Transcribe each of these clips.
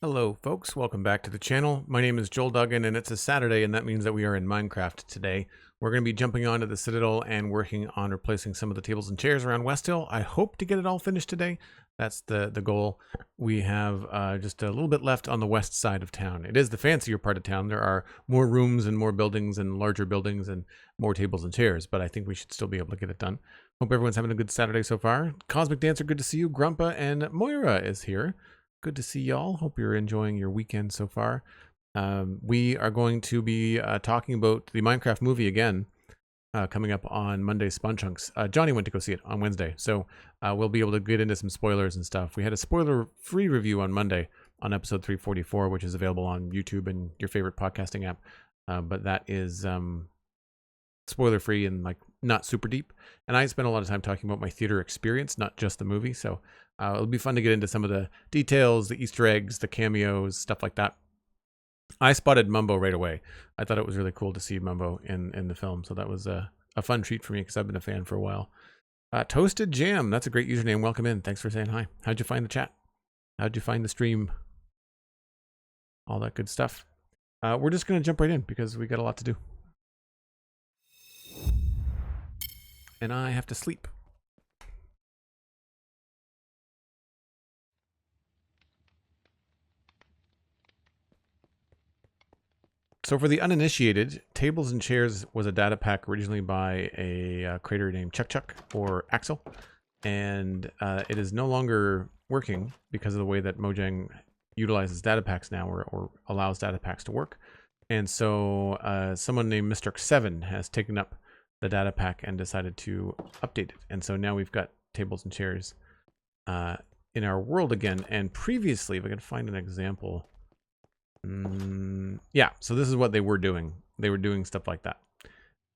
Hello folks, welcome back to the channel. My name is Joel Duggan and it's a Saturday and that means that we are in Minecraft today. We're going to be jumping onto the Citadel and working on replacing some of the tables and chairs around Westhill. I hope to get it all finished today. That's the goal. We have just a little bit left on the west side of town. It is the fancier part of town. There are more rooms and more buildings and larger buildings and more tables and chairs, but I think we should still be able to get it done. Hope everyone's having a good Saturday so far. Cosmic Dancer, good to see you. Grumpa and Moira is here. Good to see y'all. Hope you're enjoying your weekend so far. We are going to be talking about the Minecraft movie again, coming up on Monday's Spawn Chunks. Johnny went to go see it on Wednesday, so we'll be able to get into some spoilers and stuff. We had a spoiler-free review on Monday on episode 344, which is available on YouTube and your favorite podcasting app. But that is spoiler-free and like not super deep. And I spent a lot of time talking about my theater experience, not just the movie. So it'll be fun to get into some of the details, the Easter eggs, the cameos, stuff like that. I spotted Mumbo right away. I thought it was really cool to see Mumbo in the film. So that was a fun treat for me because I've been a fan for a while. Toasted Jam, that's a great username. Welcome in. Thanks for saying hi. How'd you find the chat? How'd you find the stream? All that good stuff. We're just going to jump right in because we got a lot to do. And I have to sleep. So for the uninitiated, Tables and Chairs was a data pack originally by a creator named Chuck or Axel. And it is no longer working because of the way that Mojang utilizes data packs now or allows data packs to work. And so someone named Mr.7 has taken up the data pack and decided to update it. And so now we've got Tables and Chairs in our world again. And previously, if I can find an example, yeah, so this is what they were doing. They were doing stuff like that.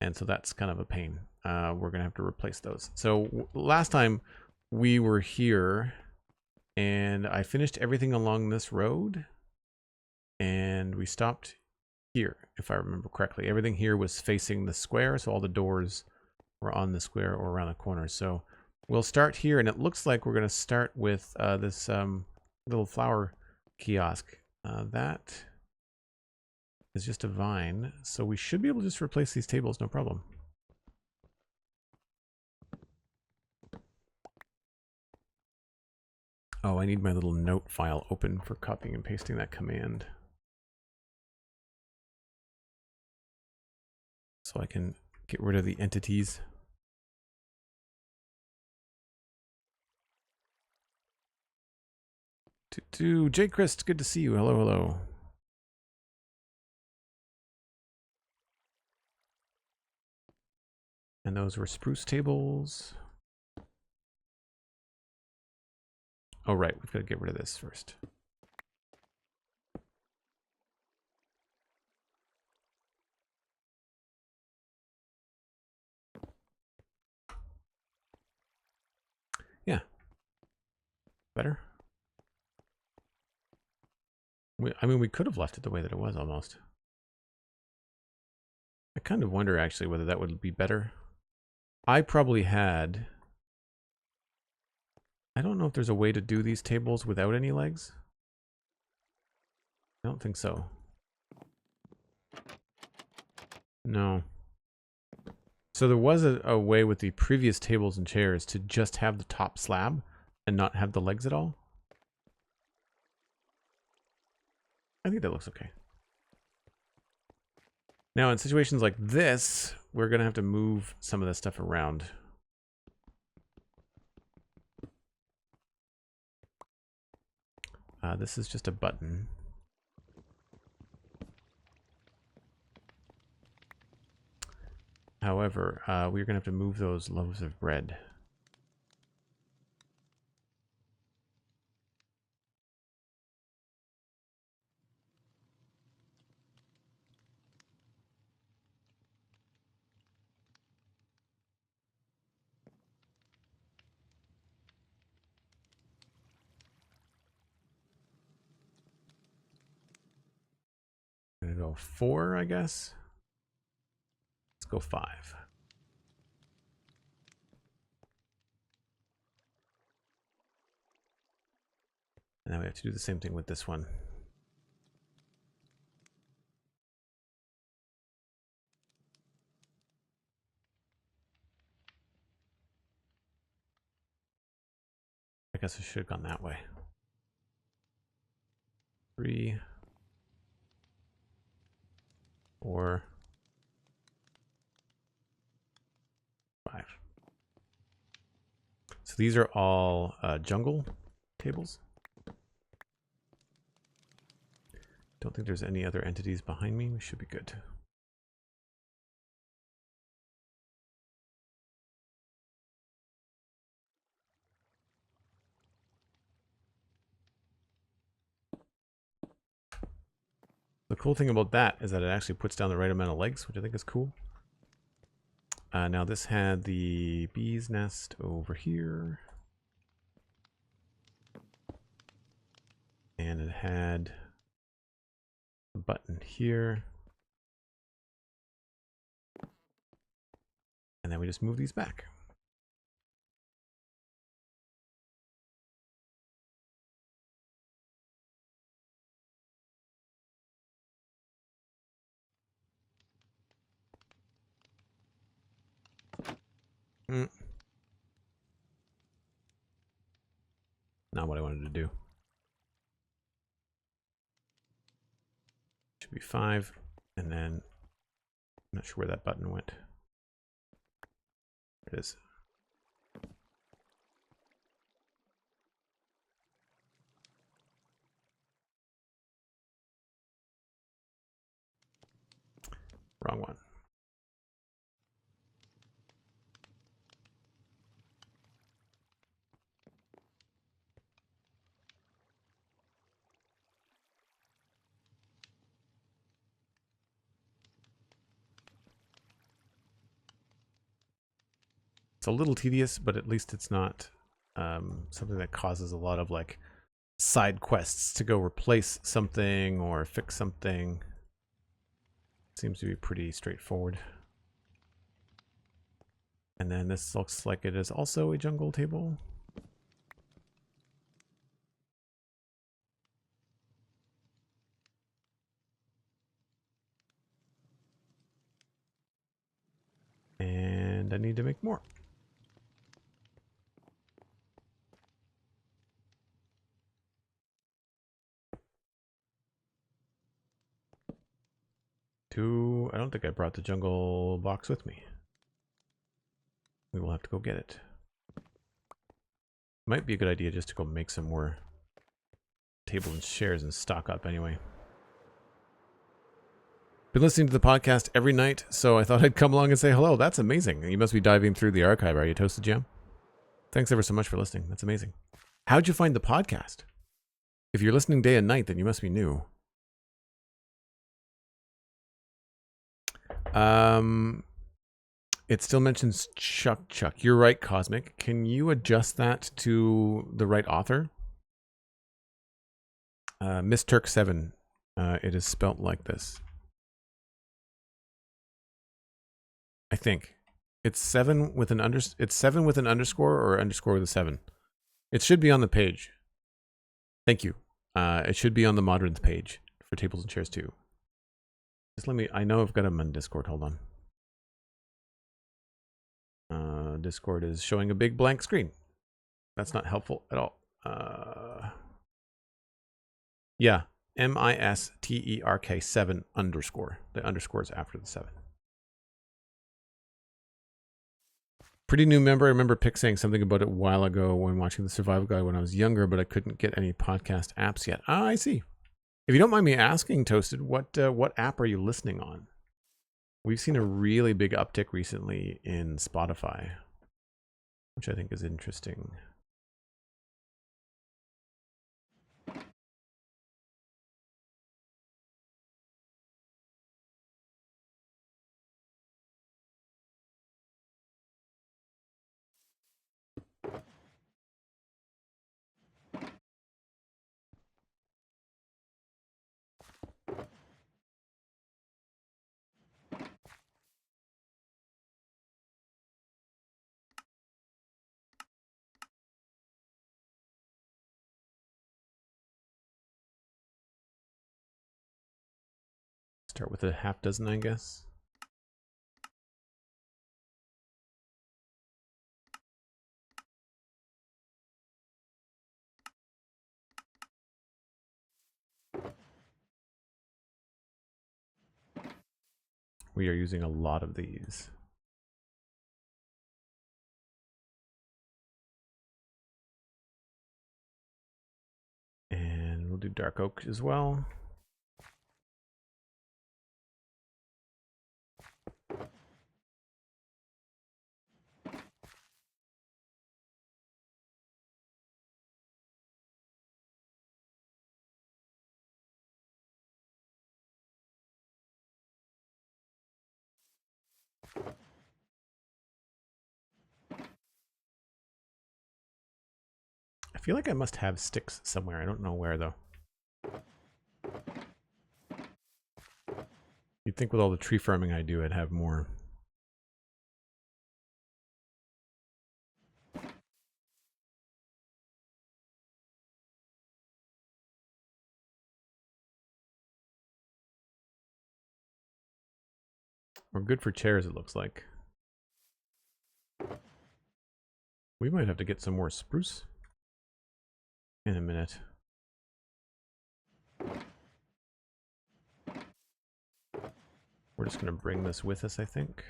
And so that's kind of a pain. We're going to have to replace those. So last time we were here and I finished everything along this road and we stopped here, if I remember correctly. Everything here was facing the square, so all the doors were on the square or around the corner. So we'll start here, and it looks like we're going to start with this little flower kiosk. That is just a vine, so we should be able to just replace these tables, no problem. Oh, I need my little note file open for copying and pasting that command. So I can get rid of the entities. To J. Christ, good to see you. Hello, hello. And those were spruce tables. Oh, right. We've got to get rid of this first. Yeah. Better. I mean, we could have left it the way that it was almost. I kind of wonder actually whether that would be better. I probably had... I don't know if there's a way to do these tables without any legs. I don't think so. No. So there was a way with the previous tables and chairs to just have the top slab and not have the legs at all. I think that looks okay. Now in situations like this, we're going to have to move some of this stuff around. This is just a button. However, we're going to have to move those loaves of bread. I'm going to go 4, I guess. Let's go 5. And now we have to do the same thing with this one. I guess I should have gone that way. 3, 4, 5. So these are all jungle tables. Don't think there's any other entities behind me. We should be good. The cool thing about that is that it actually puts down the right amount of legs, which I think is cool. Now this had the bee's nest over here. And it had a button here. And then we just move these back. Not what I wanted to do. Should be 5. And then I'm not sure where that button went. There it is. Wrong one. It's a little tedious, but at least it's not something that causes a lot of like side quests to go replace something or fix something. Seems to be pretty straightforward. And then this looks like it is also a jungle table. And I need to make more. I don't think I brought the jungle box with me. We will have to go get it. Might be a good idea just to go make some more tables and chairs and stock up anyway. Been listening to the podcast every night, so I thought I'd come along and say hello. That's amazing. You must be diving through the archive, are you, Toasted Jam? Thanks ever so much for listening. That's amazing. How'd you find the podcast? If you're listening day and night, then you must be new. It still mentions Chuck. You're right, Cosmic. Can you adjust that to the right author? Miss Turk 7. It is spelt like this. I think it's 7 with an It's 7 with an underscore or underscore with a 7. It should be on the page. Thank you. It should be on the moderns page for tables and chairs too. Just let me. I know I've got them on Discord. Hold on. Discord is showing a big blank screen. That's not helpful at all. Yeah, MISTERK 7 underscore. The underscore is after the 7. Pretty new member. I remember Pick saying something about it a while ago when watching the Survival Guide when I was younger, but I couldn't get any podcast apps yet. Ah, I see. If you don't mind me asking, Toasted, what app are you listening on? We've seen a really big uptick recently in Spotify, which I think is interesting. Start with a half dozen, I guess. we are using a lot of these. And we'll do dark oak as well. I feel like I must have sticks somewhere. I don't know where though. You'd think with all the tree farming I do, I'd have more. We're good for chairs, it looks like. We might have to get some more spruce in a minute. We're just going to bring this with us, I think.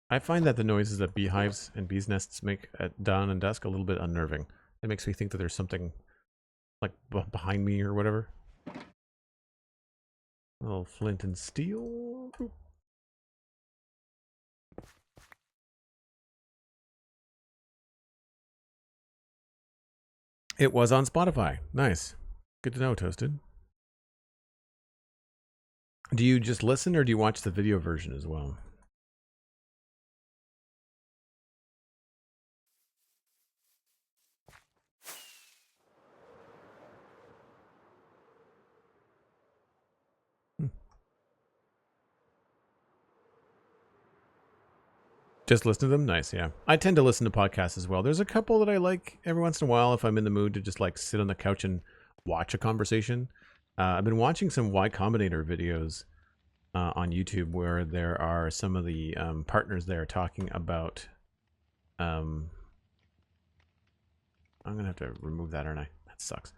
I find that the noises that beehives and bees' nests make at dawn and dusk a little bit unnerving. It makes me think that there's something like behind me or whatever. A little flint and steel. It was on Spotify. Nice. Good to know, Toasted. Do you just listen or do you watch the video version as well? Just listen to them? Nice, yeah. I tend to listen to podcasts as well. There's a couple that I like every once in a while if I'm in the mood to just like sit on the couch and watch a conversation. I've been watching some Y Combinator videos on YouTube where there are some of the partners there talking about... I'm going to have to remove that, aren't I? That sucks.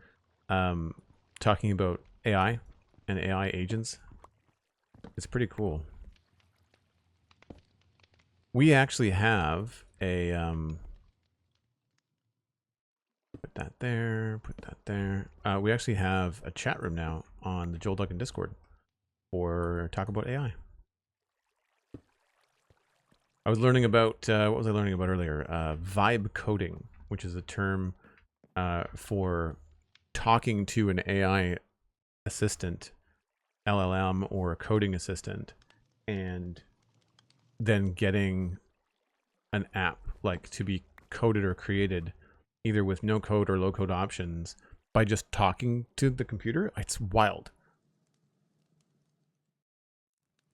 Talking about AI and AI agents. It's pretty cool. We actually have a put that there, put that there. We actually have a chat room now on the Joel Duggan Discord for talk about AI. I was learning about what was I learning about earlier? Vibe coding, which is a term for talking to an AI assistant, LLM, or a coding assistant, and then getting an app like to be coded or created either with no code or low code options by just talking to the computer. It's wild.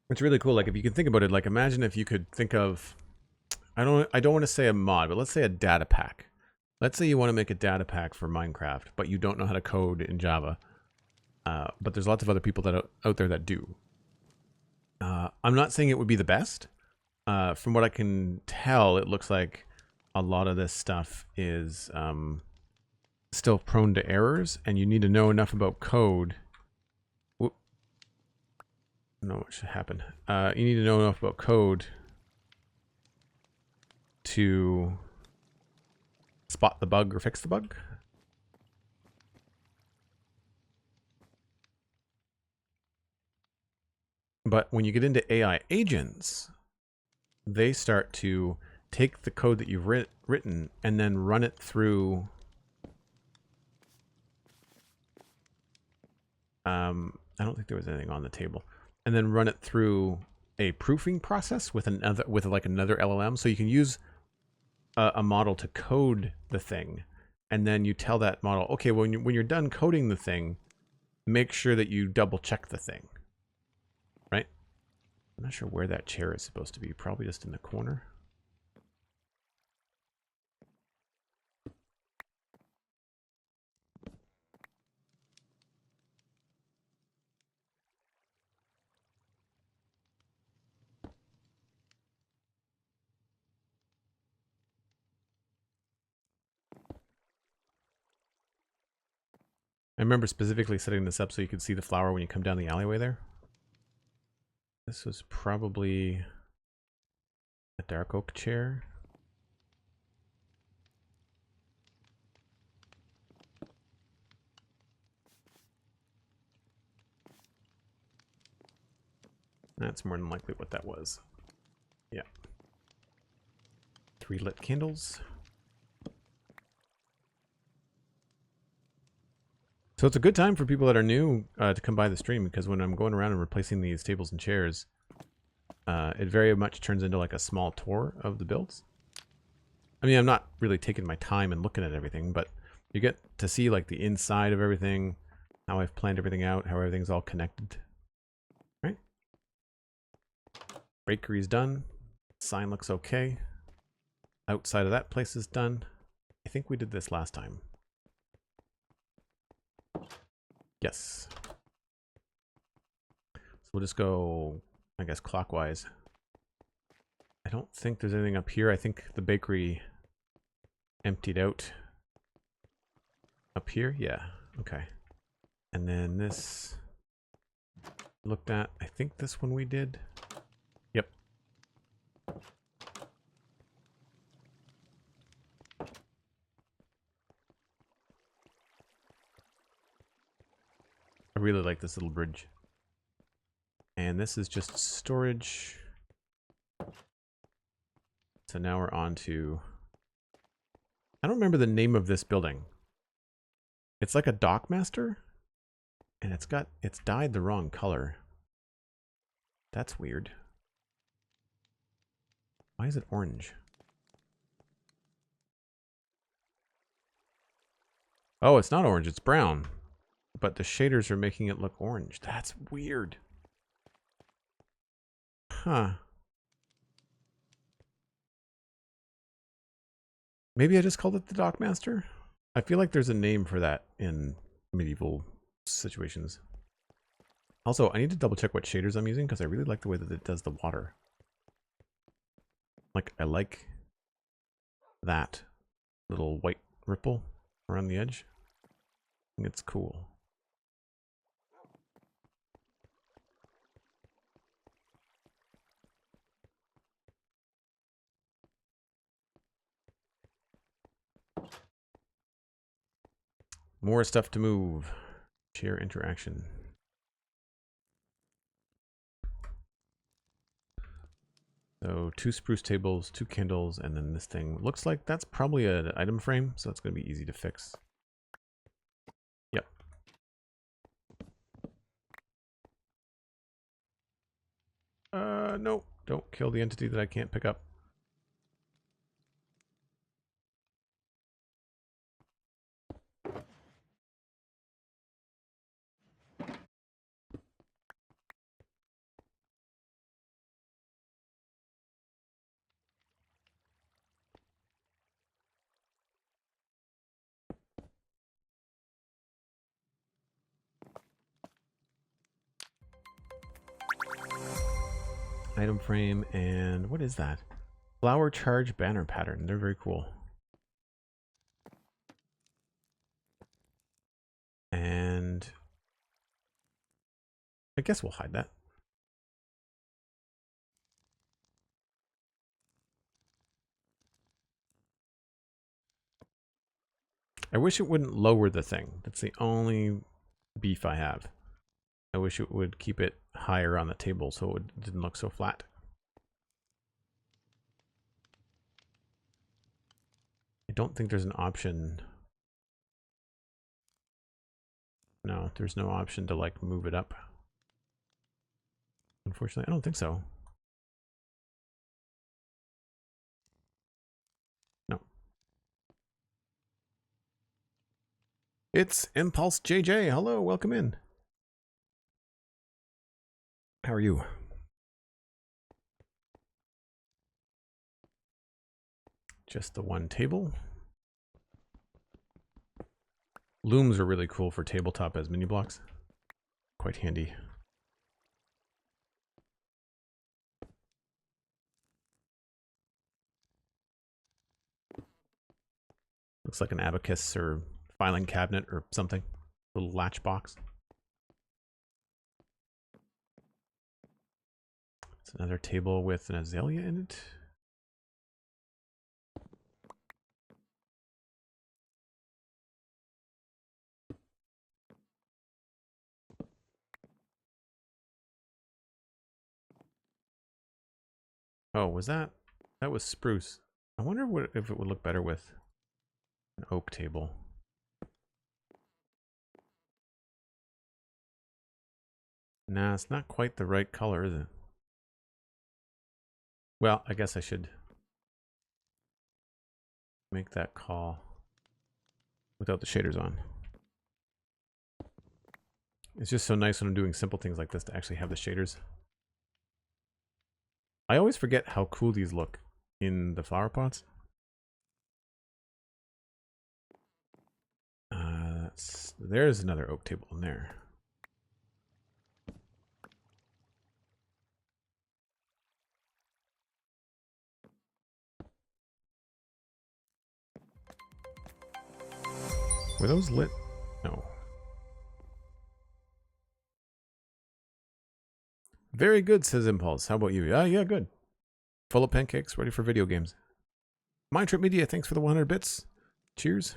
It's really cool. Like if you can think about it, like imagine if you could think of, I don't want to say a mod, but let's say a data pack. Let's say you want to make a data pack for Minecraft, but you don't know how to code in Java. But there's lots of other people that out there that do. I'm not saying it would be the best. From what I can tell, it looks like a lot of this stuff is still prone to errors, and you need to know enough about code. Whoop. No, what should happen? You need to know enough about code to spot the bug or fix the bug. But when you get into AI agents, they start to take the code that you've written and then run it through I don't think there was anything on the table, and then run it through a proofing process with another LLM. So you can use a model to code the thing, and then you tell that model, okay, when you're done coding the thing, make sure that you double check the thing, right? I'm not sure where that chair is supposed to be. Probably just in the corner. remember specifically setting this up so you could see the flower when you come down the alleyway there. This was probably a dark oak chair. That's more than likely what that was. Yeah. 3 lit candles. So it's a good time for people that are new to come by the stream, because when I'm going around and replacing these tables and chairs, it very much turns into like a small tour of the builds. I mean, I'm not really taking my time and looking at everything, but you get to see like the inside of everything, how I've planned everything out, how everything's all connected. Right? Bakery's done. Sign looks okay. Outside of that place is done. I think we did this last time. Yes. So we'll just go, I guess, clockwise. I don't think there's anything up here. I think the bakery emptied out up here. Yeah. Okay. And then this looked at, I think this one we did. Yep. I really like this little bridge. And this is just storage. So now we're on to, I don't remember the name of this building. It's like a dockmaster, and it's dyed the wrong color. That's weird. Why is it orange? Oh, it's not orange, it's brown. But the shaders are making it look orange. That's weird. Huh. Maybe I just called it the Dockmaster? I feel like there's a name for that in medieval situations. Also, I need to double check what shaders I'm using because I really like the way that it does the water. Like, I like that little white ripple around the edge. I think it's cool. More stuff to move. Chair interaction. So 2 spruce tables, 2 candles, and then this thing. Looks like that's probably an item frame, so it's going to be easy to fix. Yep. No. Don't kill the entity that I can't pick up. Item frame, and what is that? Flower charge banner pattern. They're very cool. And I guess we'll hide that. I wish it wouldn't lower the thing. That's the only beef I have. I wish it would keep it higher on the table so it didn't look so flat. I don't think there's an option. No, there's no option to like move it up. Unfortunately, I don't think so. No. It's Impulse JJ. Hello, welcome in. How are you? Just the one table. Looms are really cool for tabletop as mini blocks. Quite handy. Looks like an abacus or filing cabinet or something. Little latch box. It's another table with an azalea in it. Oh, was that? That was spruce. I wonder if it would look better with an oak table. Nah, it's not quite the right color, is it? Well, I guess I should make that call without the shaders on. It's just so nice when I'm doing simple things like this to actually have the shaders. I always forget how cool these look in the flower pots. There's another oak table in there. Were those lit? No. Very good, says Impulse. How about you? Yeah, good. Full of pancakes, ready for video games. MindTripMedia, thanks for the 100 bits. Cheers.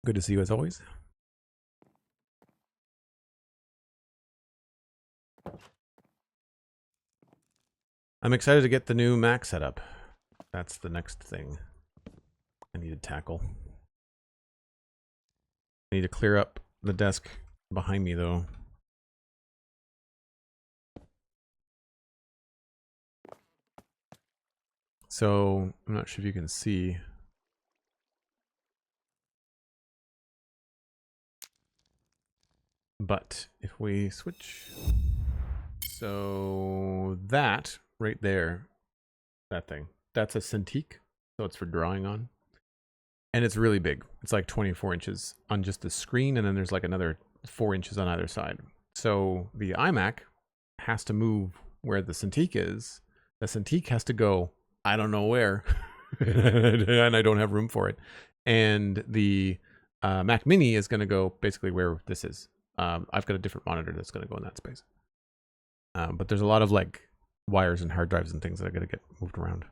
Good to see you as always. I'm excited to get the new Mac set up. That's the next thing I need to tackle. I need to clear up the desk behind me, though. So, I'm not sure if you can see. But if we switch, so that right there, that thing, that's a Cintiq, so it's for drawing on. And it's really big. It's like 24 inches on just the screen, and then there's like another 4 inches on either side. So the iMac has to move where the Cintiq is. The Cintiq has to go, I don't know where, and I don't have room for it. And the Mac Mini is going to go basically where this is. I've got a different monitor that's going to go in that space. But there's a lot of like wires and hard drives and things that are going to get moved around.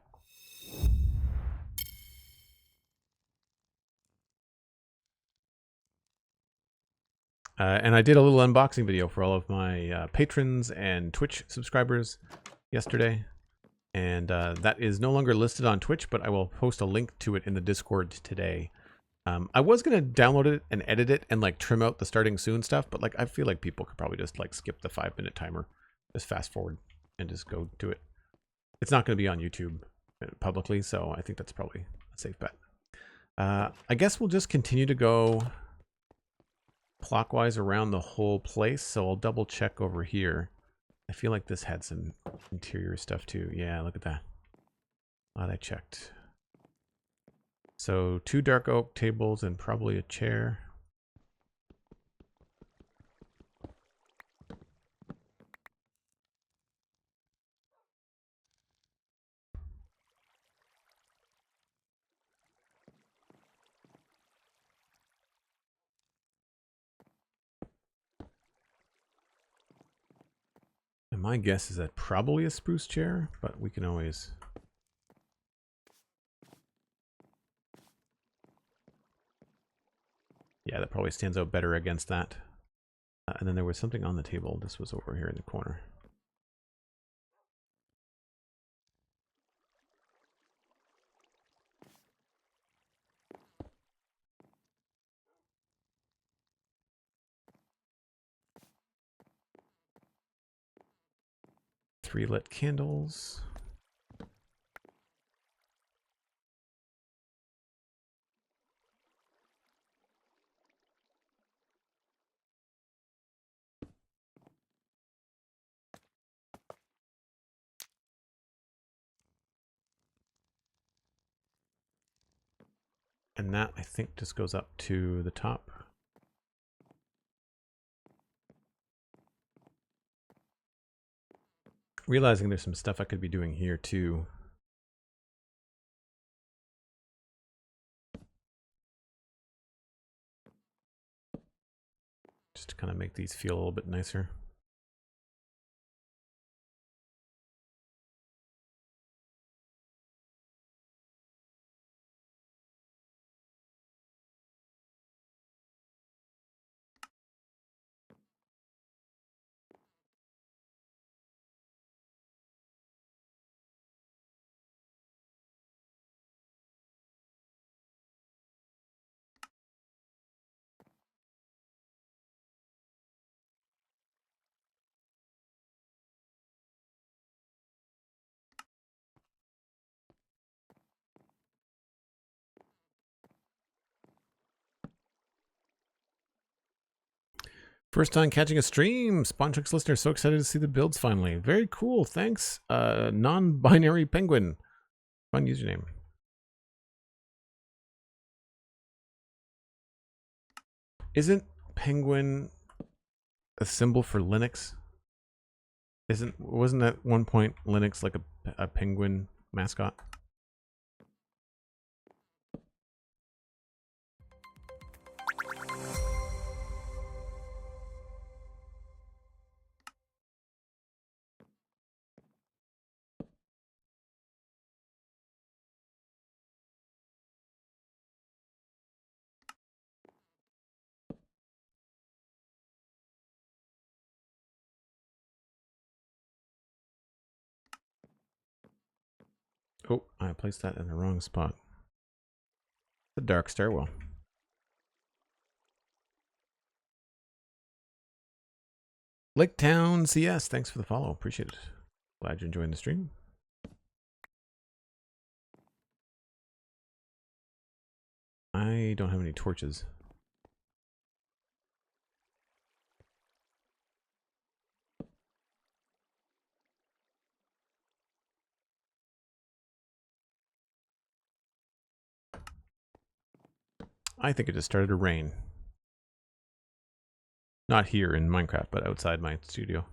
And I did a little unboxing video for all of my patrons and Twitch subscribers yesterday. And that is no longer listed on Twitch, but I will post a link to it in the Discord today. I was going to download it and edit it and like trim out the starting soon stuff, but like I feel like people could probably just like skip the 5-minute timer, just fast forward and just go to it. It's not going to be on YouTube publicly, so I think that's probably a safe bet. I guess we'll just continue to go clockwise around the whole place, so I'll double check over here. I feel like this had some interior stuff too. Yeah, look at that. Glad I checked. So 2 dark oak tables and probably a chair. And my guess is that probably a spruce chair, but we can always... Yeah, that probably stands out better against that. And then there was something on the table. This was over here in the corner. Three lit candles. And that, I think, just goes up to the top. Realizing there's some stuff I could be doing here, too. just to kind of make these feel a little bit nicer. First time catching a stream. Spontrix listener, so excited to see the builds finally. Very cool. Thanks. Non-binary penguin. Fun username. Isn't penguin a symbol for Linux? Wasn't at one point Linux like a penguin mascot? Oh, I placed that in the wrong spot. The dark stairwell. Lake Town CS, thanks for the follow. Appreciate it. Glad you're enjoying the stream. I don't have any torches. I think it just started to rain. Not here in Minecraft, but outside my studio.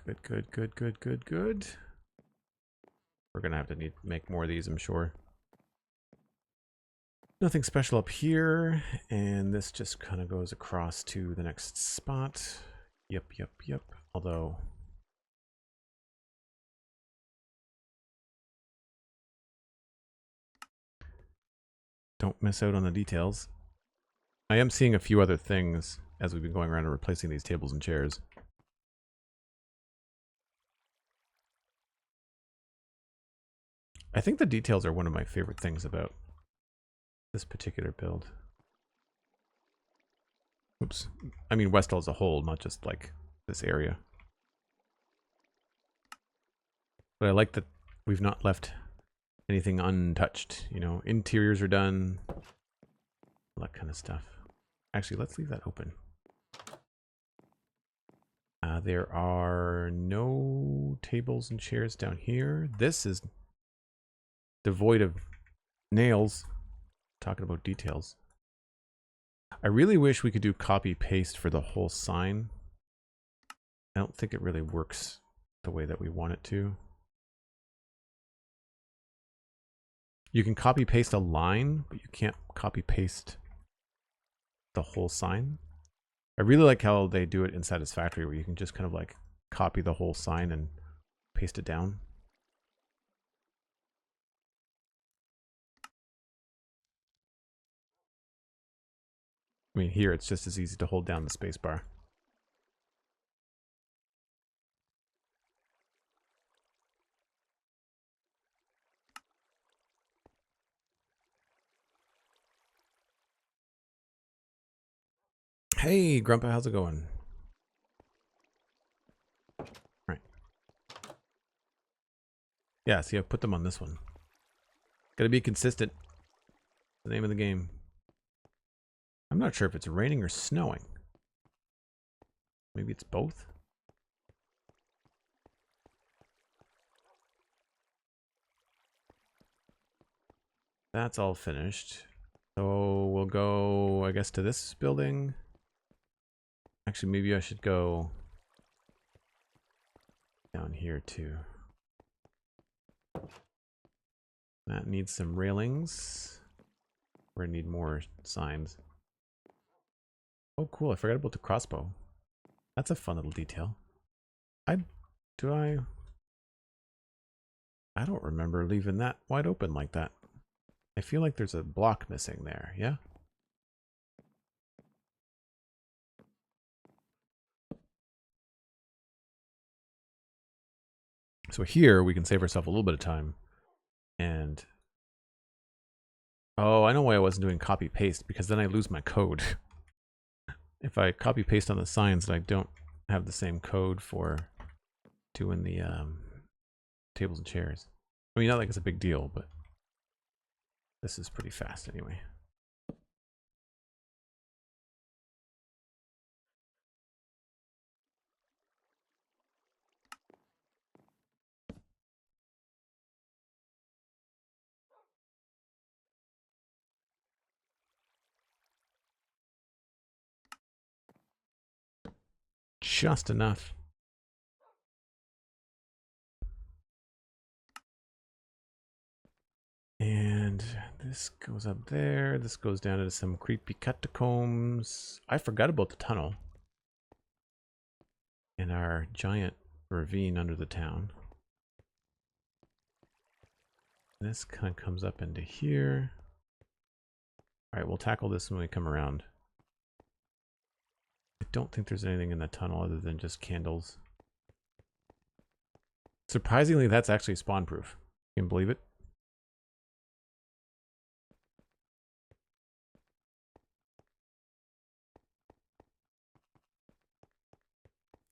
Good, good, good, good, good, good. We're gonna have to make more of these, I'm sure. Nothing special up here, and this just kind of goes across to the next spot. Yep, yep, yep. Although don't miss out on the details. I am seeing a few other things as we've been going around and replacing these tables and chairs. I think the details are one of my favorite things about this particular build. Oops. I mean Westhill as a whole, not just like this area. But I like that we've not left anything untouched. You know, interiors are done. All that kind of stuff. Actually, let's leave that open. There are no tables and chairs down here. This is devoid of nails. Talking about details. I really wish we could do copy paste for the whole sign. I don't think it really works the way that we want it to. You can copy paste a line, but you can't copy paste the whole sign. I really like how they do it in Satisfactory, where you can just kind of like copy the whole sign and paste it down. I mean, here it's just as easy to hold down the space bar. Hey, Grandpa, how's it going? Right. Yeah, see, I put them on this one. Gotta be consistent. The name of the game. I'm not sure if it's raining or snowing. Maybe it's both. That's all finished. So we'll go, I guess, to this building. Actually, maybe I should go down here too. That needs some railings. We're gonna need more signs. Oh, cool! I forgot about the crossbow. That's a fun little detail. I don't remember leaving that wide open like that. I feel like there's a block missing there. Yeah. So here we can save ourselves a little bit of time. And oh, I know why I wasn't doing copy paste, because then I lose my code. If I copy paste on the signs, and I don't have the same code for doing the tables and chairs. I mean, not like it's a big deal, but this is pretty fast anyway. Just enough. And this goes up there. This goes down into some creepy catacombs. I forgot about the tunnel in our giant ravine under the town. This kind of comes up into here. All right, we'll tackle this when we come around. I don't think there's anything in the tunnel other than just candles. Surprisingly, that's actually spawn proof. You can believe it?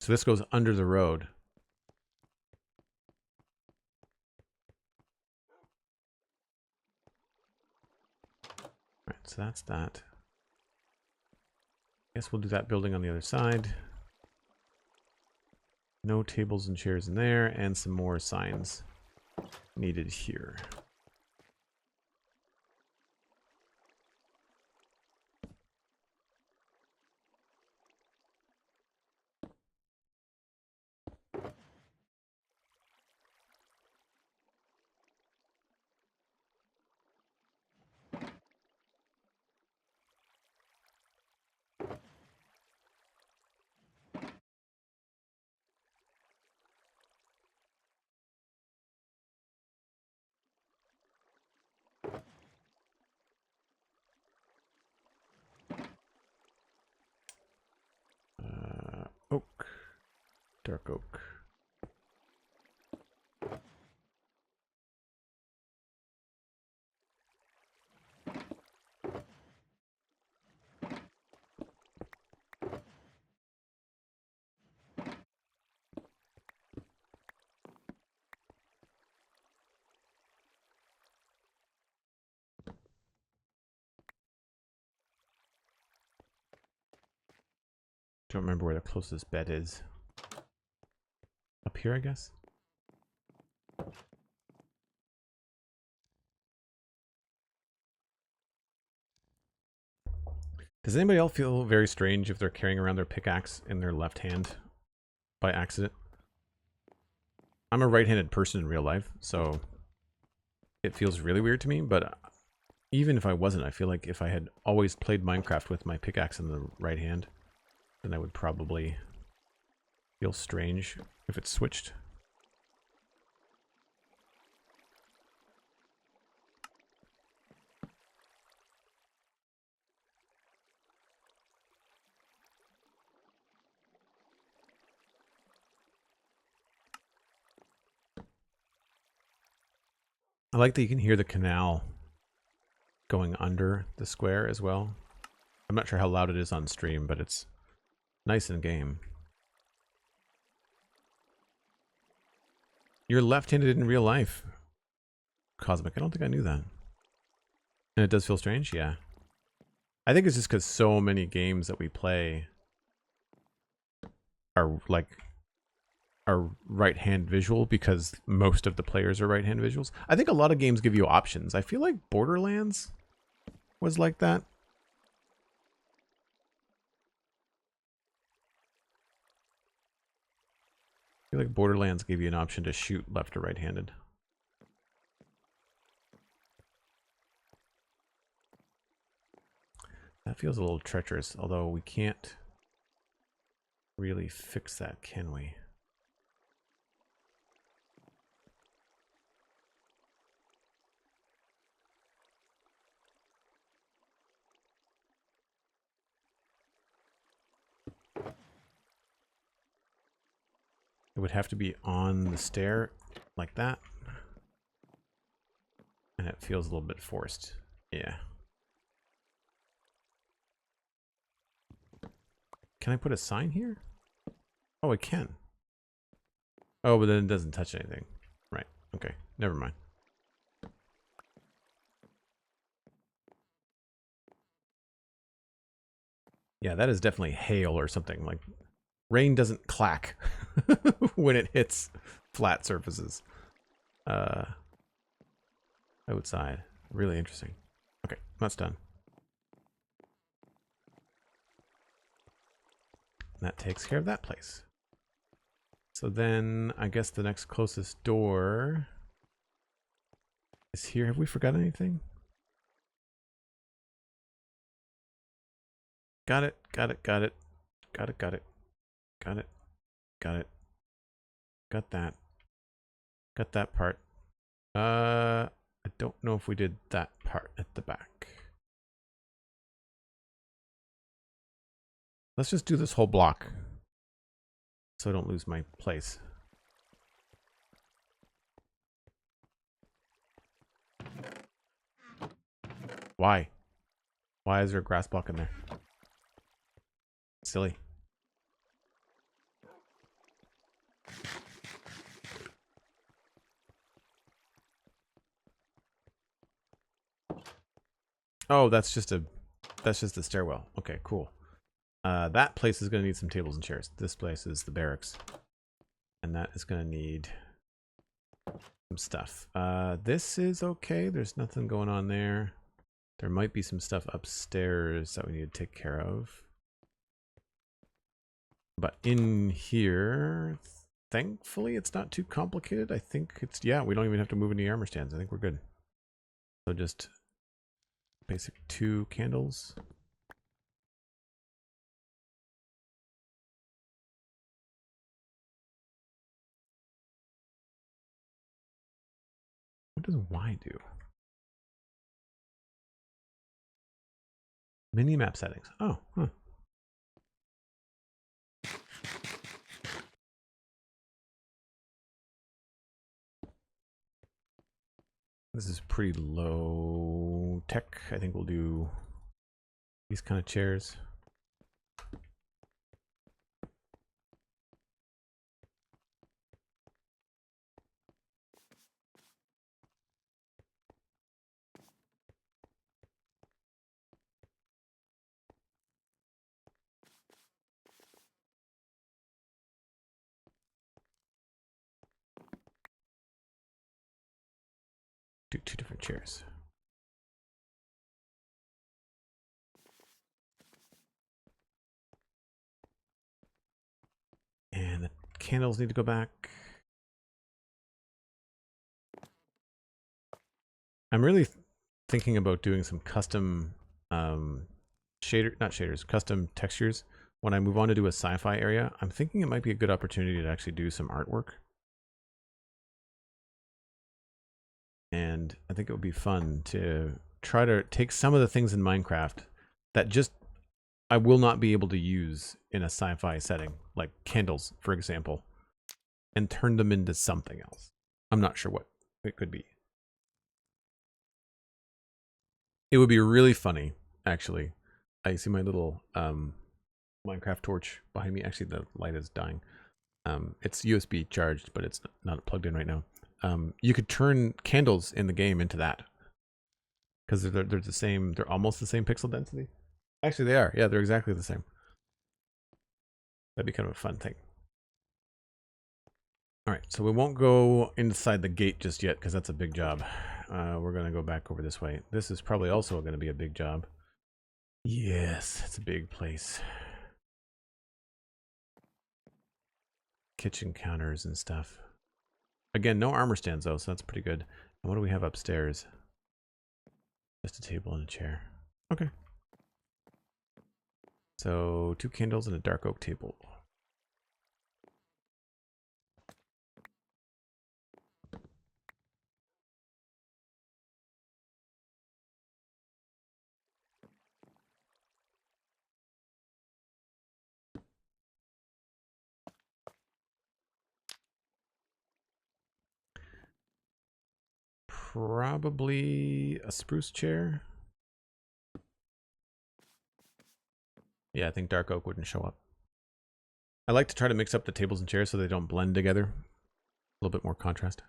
So this goes under the road. All right, so that's that. Guess we'll do that building on the other side. No tables and chairs in there, and some more signs needed here. Oak. Dark oak. Don't remember where the closest bed is. Up here, I guess? Does anybody else feel very strange if they're carrying around their pickaxe in their left hand by accident? I'm a right-handed person in real life, so it feels really weird to me, but even if I wasn't, I feel like if I had always played Minecraft with my pickaxe in the right hand, then I would probably feel strange if it switched. I like that you can hear the canal going under the square as well. I'm not sure how loud it is on stream, but it's nice in game. You're left-handed in real life, Cosmic. I don't think I knew that. And it does feel strange? Yeah. I think it's just because so many games that we play are like are right-hand visual, because most of the players are right-hand visuals. I think a lot of games give you options. I feel like Borderlands was like that. I feel like Borderlands gave you an option to shoot left or right-handed. That feels a little treacherous, although we can't really fix that, can we? It would have to be on the stair like that. And it feels a little bit forced. Yeah. Can I put a sign here? Oh, I can. Oh, but then it doesn't touch anything. Right. Okay. Never mind. Yeah, that is definitely hail or something. Like, rain doesn't clack when it hits flat surfaces. Outside. Really interesting. Okay, that's done. That takes care of that place. So then I guess the next closest door is here. Have we forgotten anything? Got it, got it, got it. Got it, got it. Got it. Got it. Got that. Got that part. I don't know if we did that part at the back. Let's just do this whole block so I don't lose my place. Why? Why is there a grass block in there? Silly. Oh, that's just a stairwell. Okay, cool. That place is going to need some tables and chairs. This place is the barracks. And that is going to need some stuff. This is okay. There's nothing going on there. There might be some stuff upstairs that we need to take care of. But in here, thankfully, it's not too complicated. I think it's, yeah, we don't even have to move any armor stands. I think we're good. So just basic 2 candles. What does Y do? Mini-map settings. Oh, huh. This is pretty low tech. I think we'll do these kind of chairs. Do 2 different chairs. And the candles need to go back. I'm really thinking about doing some custom custom textures. When I move on to do a sci-fi area, I'm thinking it might be a good opportunity to actually do some artwork. And I think it would be fun to try to take some of the things in Minecraft that just I will not be able to use in a sci-fi setting, like candles, for example, and turn them into something else. I'm not sure what it could be. It would be really funny, actually. I see my little Minecraft torch behind me. Actually, the light is dying. It's USB charged, but it's not plugged in right now. You could turn candles in the game into that. Because they're the same, they're almost the same pixel density. Actually, they are. Yeah, they're exactly the same. That'd be kind of a fun thing. All right, so we won't go inside the gate just yet because that's a big job. We're going to go back over this way. This is probably also going to be a big job. Yes, it's a big place. Kitchen counters and stuff. Again, no armor stands though, so that's pretty good. And what do we have upstairs? Just a table and a chair. Okay. So 2 candles and a dark oak table. Probably a spruce chair. Yeah, I think dark oak wouldn't show up. I like to try to mix up the tables and chairs so they don't blend together. A little bit more contrast.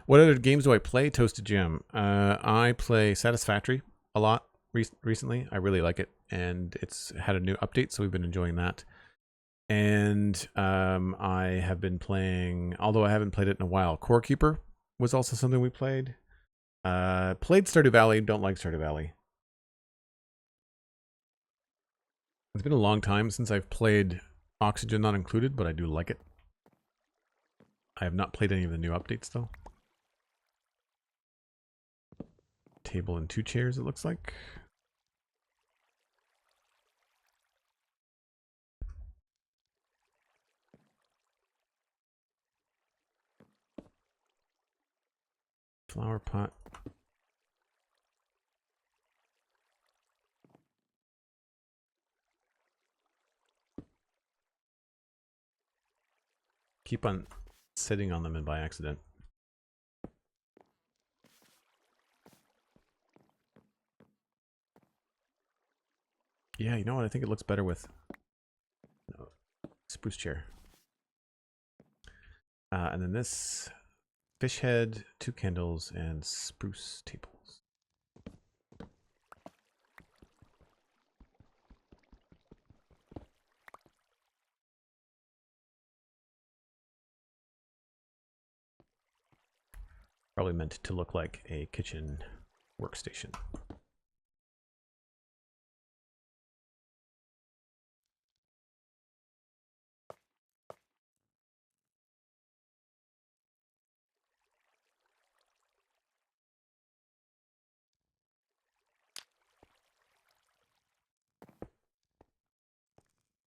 What other games do I play? Toasted Jim. I play Satisfactory a lot recently. I really like it, and it's had a new update, so we've been enjoying that. And I have been playing, although I haven't played it in a while, Core Keeper was also something we played. Played Stardew Valley. Don't like Stardew Valley. It's been a long time since I've played Oxygen Not Included, but I do like it. I have not played any of the new updates, though. Table and 2 chairs, it looks like. Flower pot. Keep on sitting on them and by accident. Yeah, you know what? I think it looks better with spruce chair. And then this fish head, 2 candles, and spruce tables. Probably meant to look like a kitchen workstation.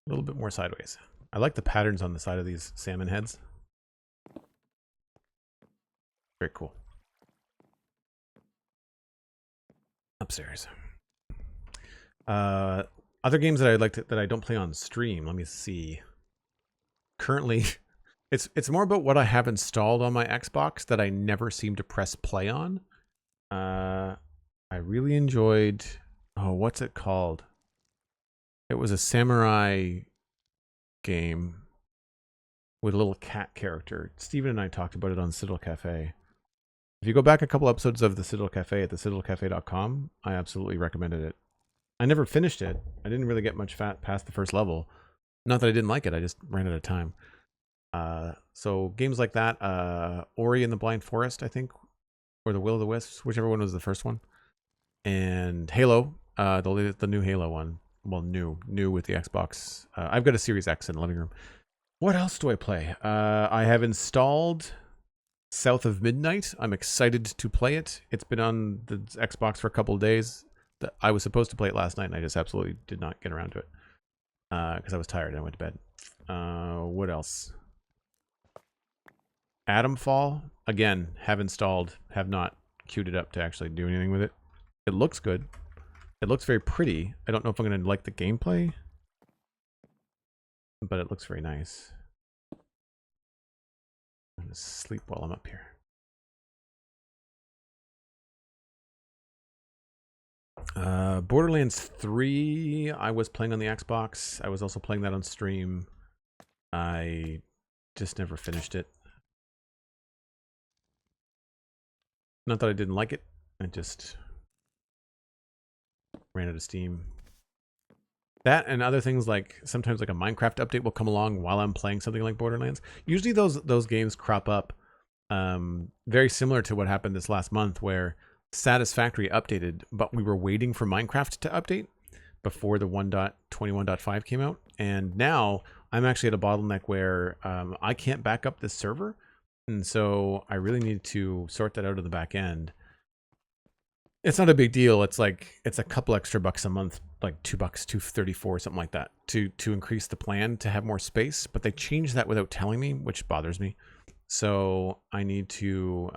A little bit more sideways. I like the patterns on the side of these salmon heads. Very cool. Upstairs. Other games that I like that I don't play on stream. Let me see. Currently, it's more about what I have installed on my Xbox that I never seem to press play on. I really enjoyed. Oh, what's it called? It was a samurai game with a little cat character. Steven and I talked about it on Citadel Cafe. If you go back a couple episodes of the Citadel Cafe at thecitadelcafe.com, I absolutely recommended it. I never finished it. I didn't really get much past the first level. Not that I didn't like it, I just ran out of time. So games like that, Ori and the Blind Forest, I think, or the Will of the Wisps, whichever one was the first one. And Halo, the new Halo one. Well, new with the Xbox. I've got a Series X in the living room. What else do I play? I have installed South of Midnight. I'm excited to play it. It's been on the Xbox for a couple of days. I was supposed to play it last night, and I just absolutely did not get around to it because I was tired and I went to bed. What else? Atomfall. Again, have installed, have not queued it up to actually do anything with it. It looks good. It looks very pretty. I don't know if I'm going to like the gameplay, but it looks very nice. I'm going to sleep while I'm up here. Borderlands 3, I was playing on the Xbox. I was also playing that on stream. I just never finished it. Not that I didn't like it. I just ran out of steam. That and other things, like sometimes like a Minecraft update will come along while I'm playing something like Borderlands. Usually those games crop up very similar to what happened this last month, where Satisfactory updated, but we were waiting for Minecraft to update before the 1.21.5 came out. And now I'm actually at a bottleneck where I can't back up this server. And so I really need to sort that out of the back end. It's not a big deal. It's like, it's a couple extra bucks a month like $2, $2.34, something like that, to increase the plan to have more space. But they changed that without telling me, which bothers me. So I need to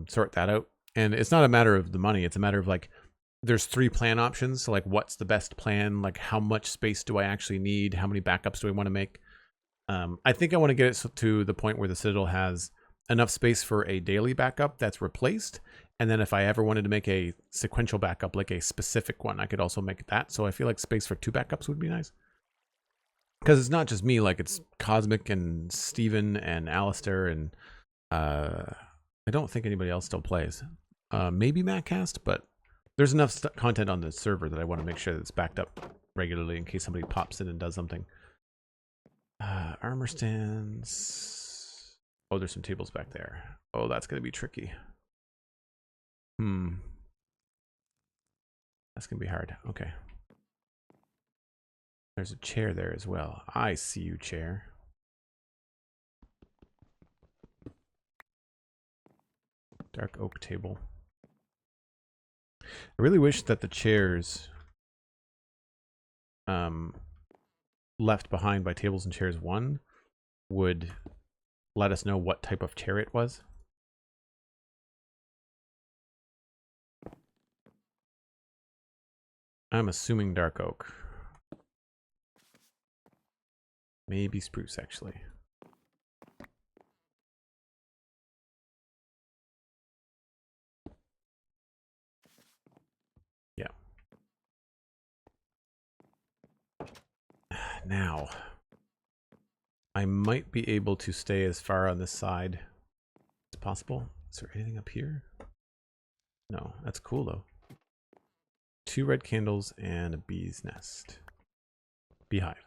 sort that out. And it's not a matter of the money. It's a matter of like, there's 3 plan options. So like, what's the best plan? Like, how much space do I actually need? How many backups do I want to make? I think I want to get it to the point where the Citadel has enough space for a daily backup that's replaced. And then if I ever wanted to make a sequential backup, like a specific one, I could also make that. So I feel like space for 2 backups would be nice. Because it's not just me, like it's Cosmic and Steven and Alistair, and I don't think anybody else still plays. Maybe Mattcast, but there's enough content on the server that I want to make sure that it's backed up regularly in case somebody pops in and does something. Armor stands. Oh, there's some tables back there. Oh, that's going to be tricky. That's going to be hard. Okay. There's a chair there as well. I see you, chair. Dark oak table. I really wish that the chairs left behind by Tables and Chairs 1 would let us know what type of chair it was. I'm assuming dark oak. Maybe spruce, actually. Yeah. Now, I might be able to stay as far on this side as possible. Is there anything up here? No, that's cool though. 2 red candles and a bee's nest. Beehive.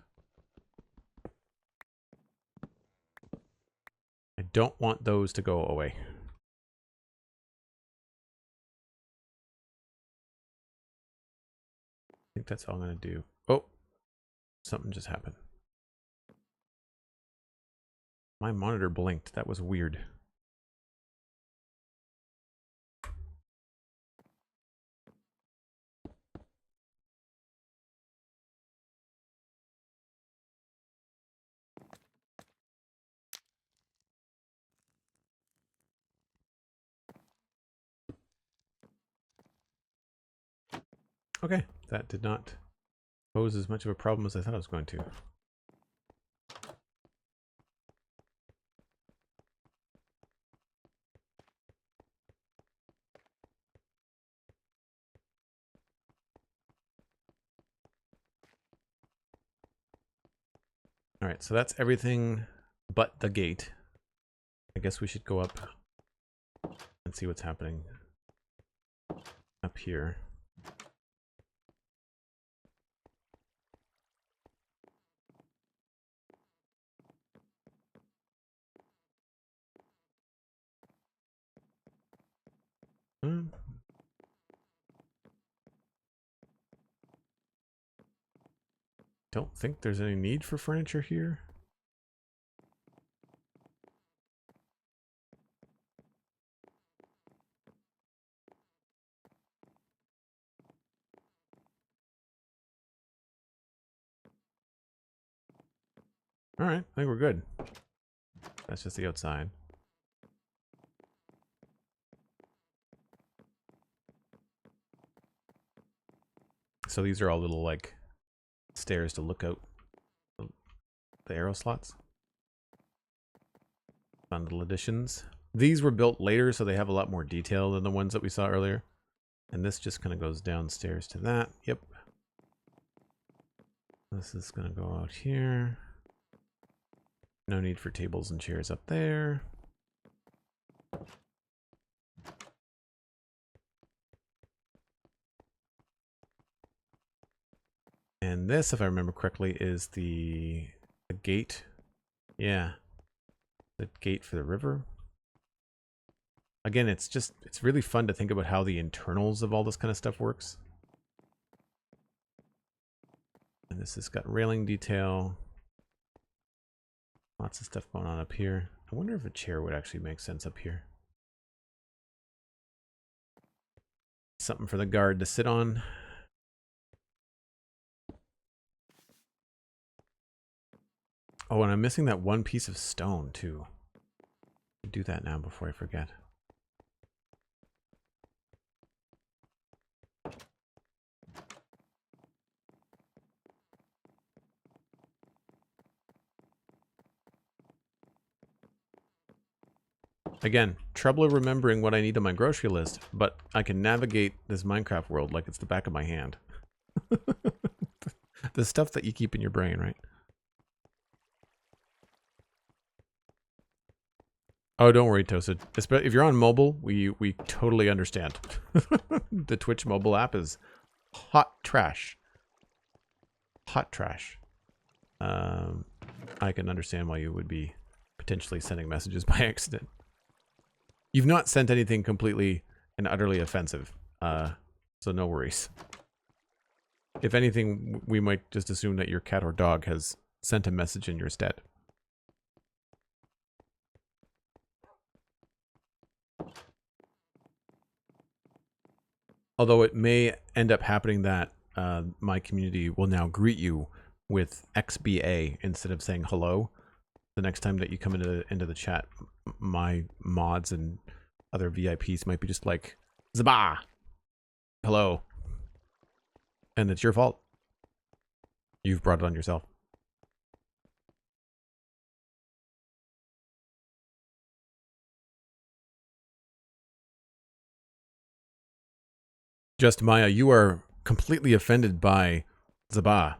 I don't want those to go away. I think that's all I'm going to do. Oh, something just happened. My monitor blinked. That was weird. Okay, that did not pose as much of a problem as I thought it was going to. All right, so that's everything but the gate. I guess we should go up and see what's happening up here. Don't think there's any need for furniture here. All right, I think we're good. That's just the outside. So these are all little like stairs to look out the arrow slots. Fun little additions. These were built later, so they have a lot more detail than the ones that we saw earlier. And this just kind of goes downstairs to that. Yep. This is going to go out here. No need for tables and chairs up there. And this, if I remember correctly, is the gate. Yeah. The gate for the river. Again, it's really fun to think about how the internals of all this kind of stuff works. And this has got railing detail. Lots of stuff going on up here. I wonder if a chair would actually make sense up here. Something for the guard to sit on. Oh, and I'm missing that one piece of stone, too. Do that now before I forget. Again, trouble remembering what I need on my grocery list, but I can navigate this Minecraft world like it's the back of my hand. The stuff that you keep in your brain, right? Oh, don't worry, Toasted. If you're on mobile, we totally understand. The Twitch mobile app is hot trash. Hot trash. I can understand why you would be potentially sending messages by accident. You've not sent anything completely and utterly offensive, so no worries. If anything, we might just assume that your cat or dog has sent a message in your stead. Although it may end up happening that my community will now greet you with XBA instead of saying hello. The next time that you come into the chat, my mods and other VIPs might be just like, Zabah! Hello. And it's your fault. You've brought it on yourself. Just Maya, you are completely offended by Zabah.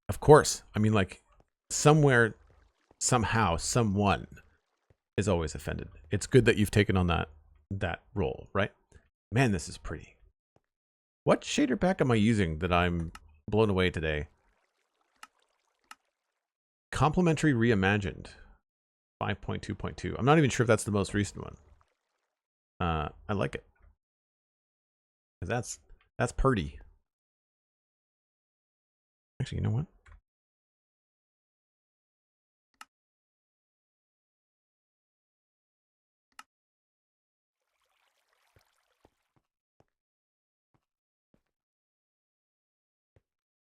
Of course. I mean, like, somewhere, somehow, someone is always offended. It's good that you've taken on that role, right? Man, this is pretty. What shader pack am I using that I'm blown away today? Complementary Reimagined 5.2.2. I'm not even sure if that's the most recent one. I like it. 'Cause that's pretty. Actually, you know what?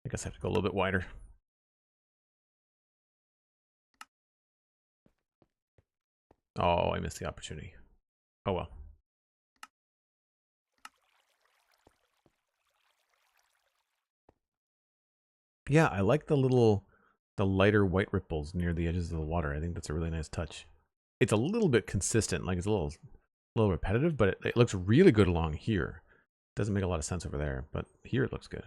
I guess I have to go a little bit wider. Oh, I missed the opportunity. Oh well. Yeah, I like the lighter white ripples near the edges of the water. I think that's a really nice touch. It's a little bit consistent, like it's a little repetitive, but it looks really good along here. Doesn't make a lot of sense over there, but here it looks good.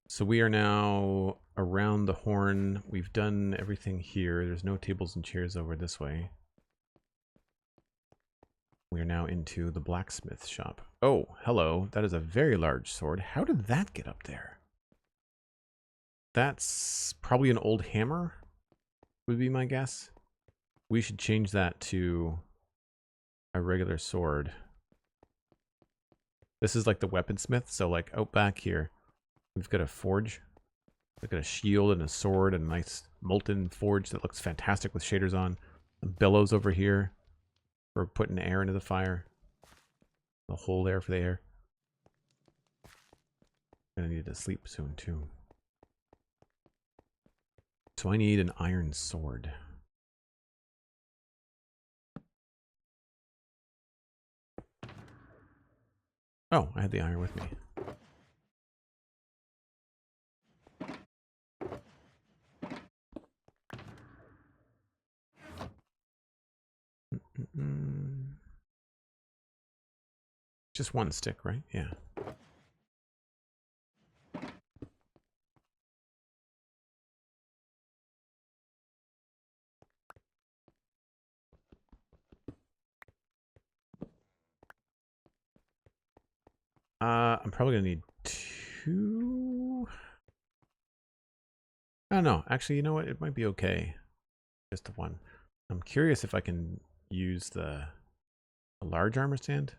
So we are now around the horn. We've done everything here. There's no tables and chairs over this way. We are now into the blacksmith shop. Oh, hello. That is a very large sword. How did that get up there? That's probably an old hammer, would be my guess. We should change that to a regular sword. This is like the weaponsmith, so like out back here, we've got a forge. We've got a shield and a sword and a nice molten forge that looks fantastic with shaders on. The bellows over here for putting air into the fire. The hole there for the air. Gonna need to sleep soon too. So I need an iron sword. Oh, I had the iron with me. Just one stick, right? Yeah. I'm probably gonna need 2. I don't know. Actually, you know what? It might be okay. Just the 1. I'm curious if I can use the large armor stand.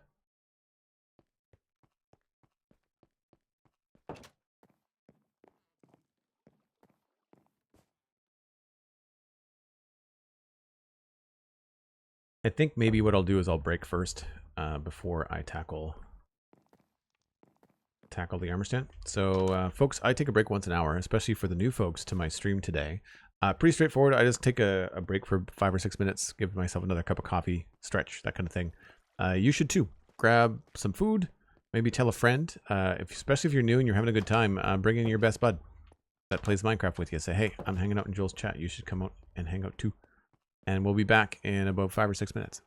I think maybe what I'll do is I'll break first before I tackle tackle the armor stand. So, folks, I take a break once an hour, especially for the new folks to my stream today. Pretty straightforward. I just take a break for 5 or 6 minutes, give myself another cup of coffee, stretch, that kind of thing. You should too. Grab some food, maybe tell a friend, especially if you're new and you're having a good time, bring in your best bud that plays Minecraft with you. Say, hey, I'm hanging out in Joel's chat. You should come out and hang out too. And we'll be back in about 5 or 6 minutes.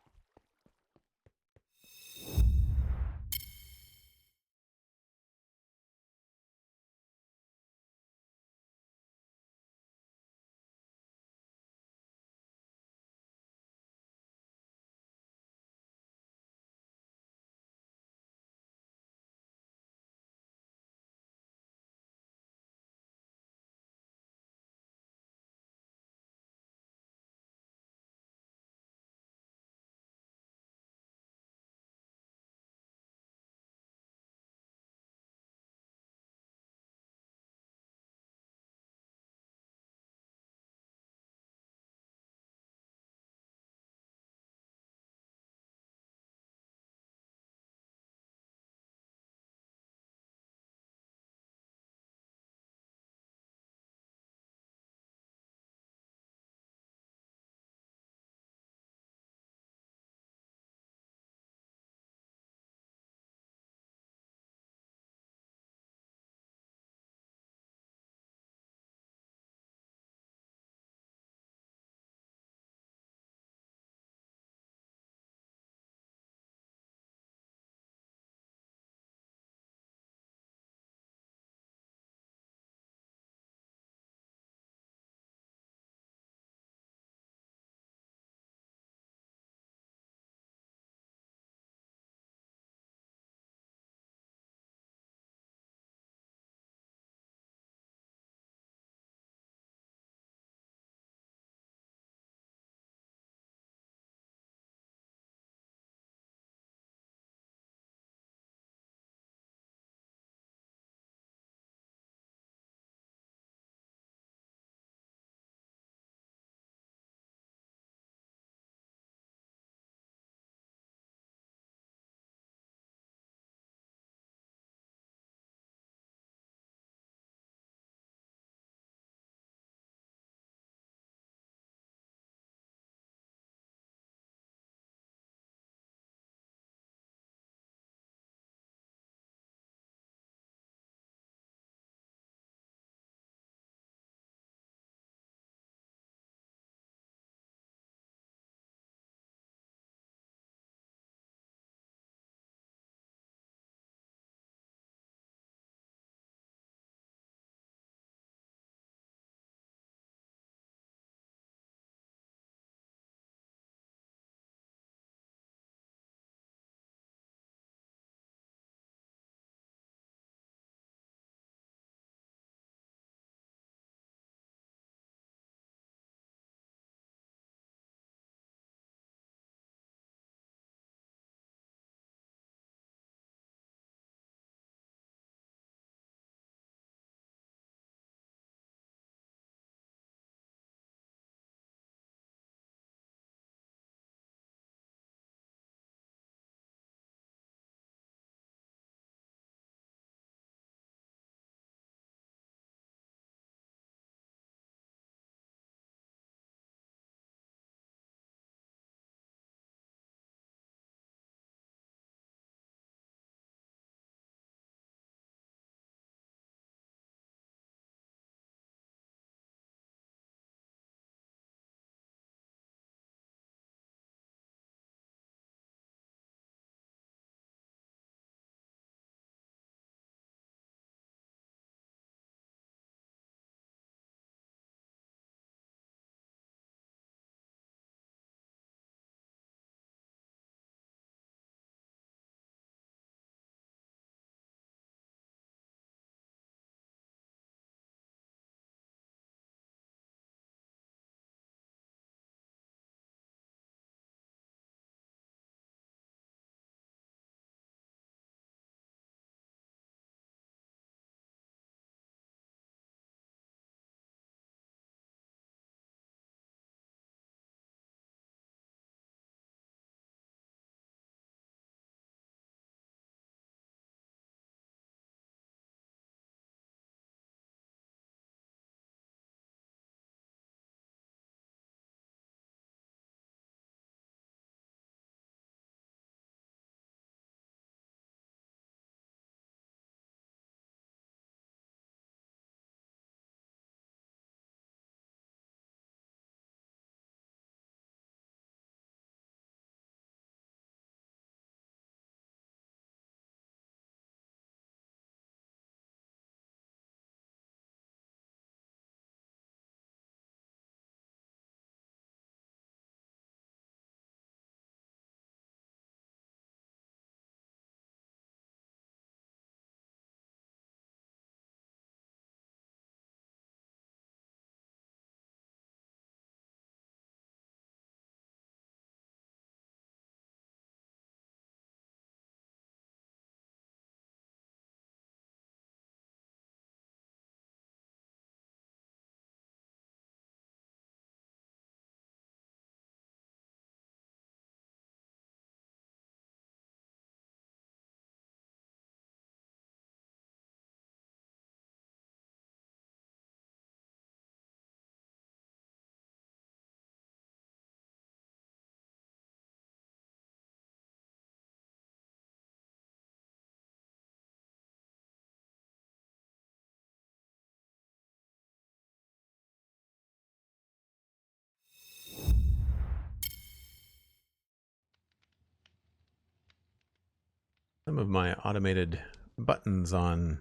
Some of my automated buttons on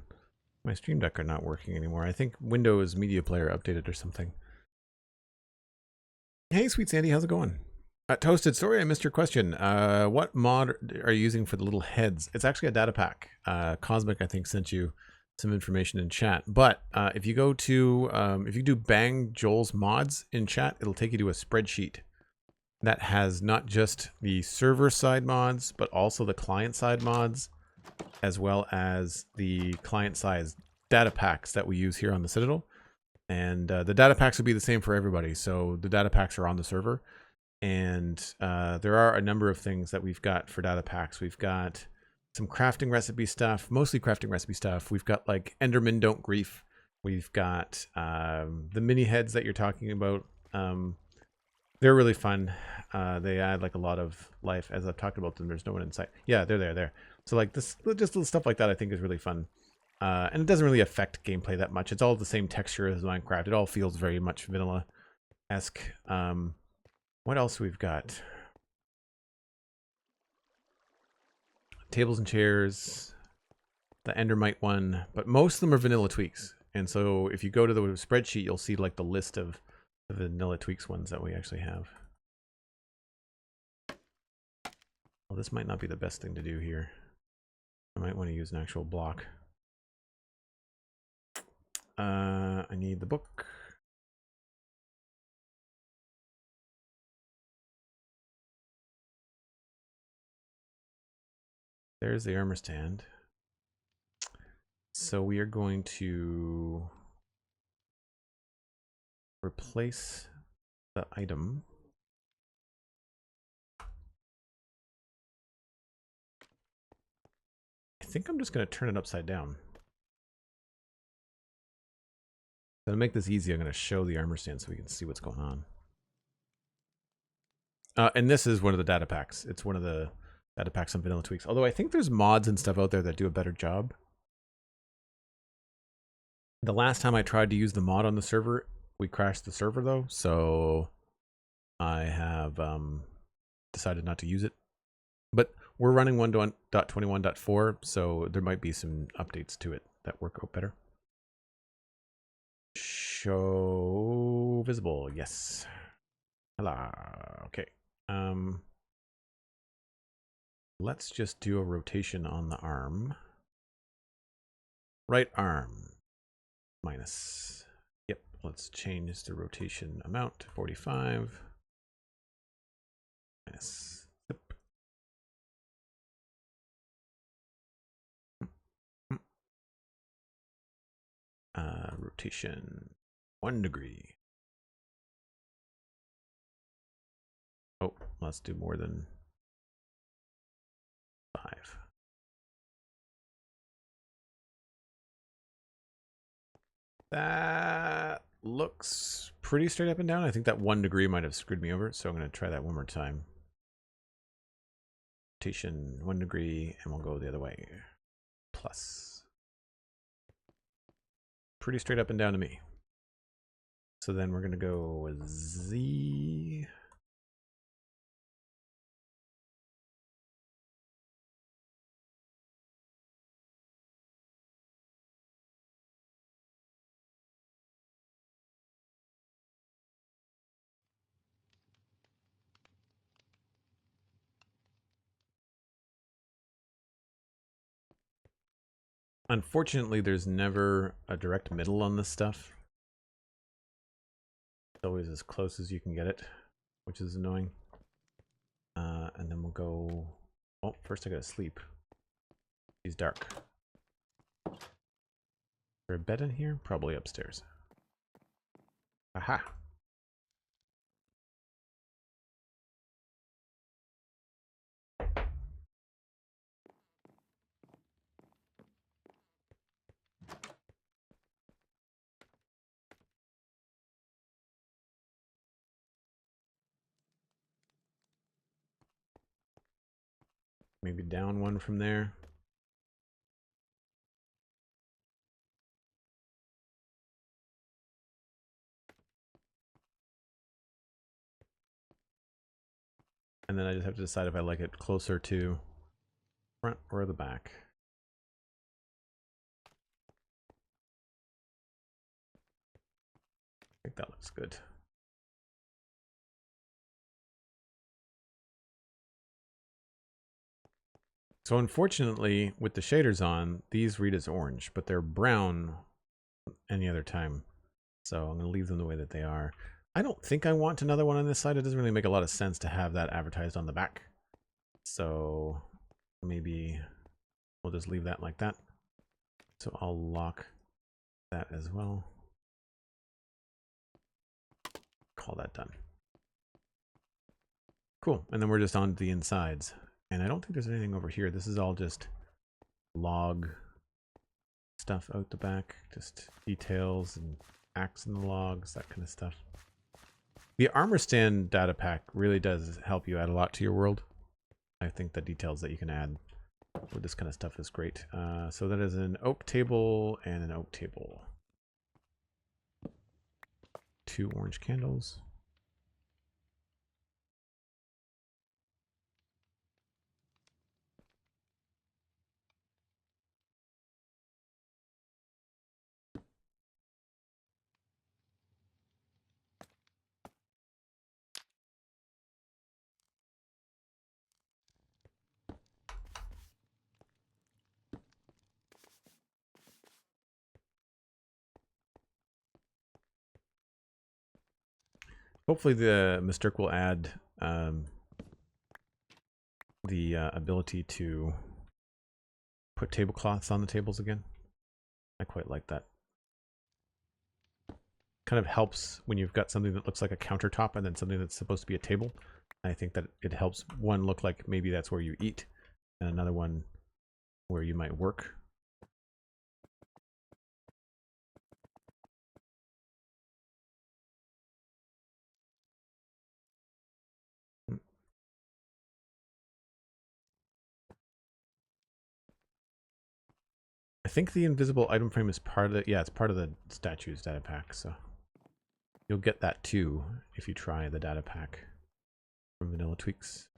my Stream Deck are not working anymore. I think Windows Media Player updated or something. Hey, SweetSandi, how's it going? Toasted, sorry I missed your question. What mod are you using for the little heads? It's actually a data pack. Cosmic, I think, sent you some information in chat. But if you go to, if you do bang Joel's mods in chat, it'll take you to a spreadsheet that has not just the server side mods, but also the client side mods, as well as the client side data packs that we use here on the Citadel. And the data packs will be the same for everybody. So the data packs are on the server. And there are a number of things that we've got for data packs. We've got some crafting recipe stuff, mostly crafting recipe stuff. We've got like Enderman Don't Grief. We've got the mini heads that you're talking about. They're really fun. They add like a lot of life. As I've talked about them, there's no one in sight. Yeah, they're there. So like this, just little stuff like that I think is really fun. And it doesn't really affect gameplay that much. It's all the same texture as Minecraft. It all feels very much vanilla-esque. What else we've got? Tables and chairs, the Endermite one, but most of them are vanilla tweaks. And so if you go to the spreadsheet, you'll see like the list of the vanilla tweaks ones that we actually have. Well, this might not be the best thing to do here. I might want to use an actual block. I need the book. There's the armor stand. So we are going to replace the item. I think I'm just going to turn it upside down. To make this easy, I'm going to show the armor stand so we can see what's going on. And this is one of the data packs. It's one of the data packs on vanilla tweaks. Although I think there's mods and stuff out there that do a better job. The last time I tried to use the mod on the server, we crashed the server though. So I have decided not to use it. But we're running 1.21.4, so there might be some updates to it that work out better. Show visible, yes. Hello. Okay. Let's just do a rotation on the arm. Right arm minus. Yep. Let's change the rotation amount to 45 minus. Yep. Rotation 1 degree. Oh, let's do more than 5. That looks pretty straight up and down. I think that 1 degree might have screwed me over, so I'm going to try that one more time. Rotation 1 degree, and we'll go the other way. Plus. Pretty straight up and down to me. So then we're going to go with Z. Unfortunately, there's never a direct middle on this stuff. It's always as close as you can get it, which is annoying. And then we'll go... Oh, first I gotta sleep. He's dark. Is there a bed in here? Probably upstairs. Aha! Maybe down one from there. And then I just have to decide if I like it closer to Front or the back? I think that looks good. So unfortunately, with the shaders on, these read as orange, but they're brown any other time. So I'm going to leave them the way that they are. I don't think I want another one on this side. It doesn't really make a lot of sense to have that advertised on the back. So maybe we'll just leave that like that. So I'll lock that as well. Call that done. Cool. And then we're just on the insides. And I don't think there's anything over here. This is all just log stuff out the back. Just details and acts in the logs, that kind of stuff. The armor stand data pack really does help you add a lot to your world. I think the details that you can add with this kind of stuff is great. So that is an oak table and an oak table. 2 orange candles. Hopefully the Mysteric will add the ability to put tablecloths on the tables again. I quite like that. Kind of helps when you've got something that looks like a countertop and then something that's supposed to be a table. I think that it helps one look like maybe that's where you eat, and another one where you might work. I think the invisible item frame is part of the, yeah, it's part of the statues data pack, so you'll get that too if you try the data pack from Vanilla Tweaks.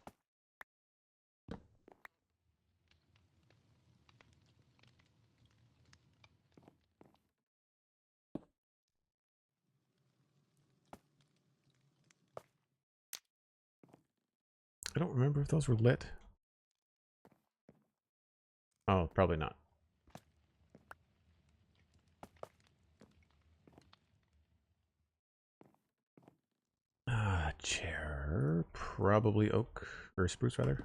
I don't remember if those were lit. Oh, probably not. Chair, probably oak or spruce rather.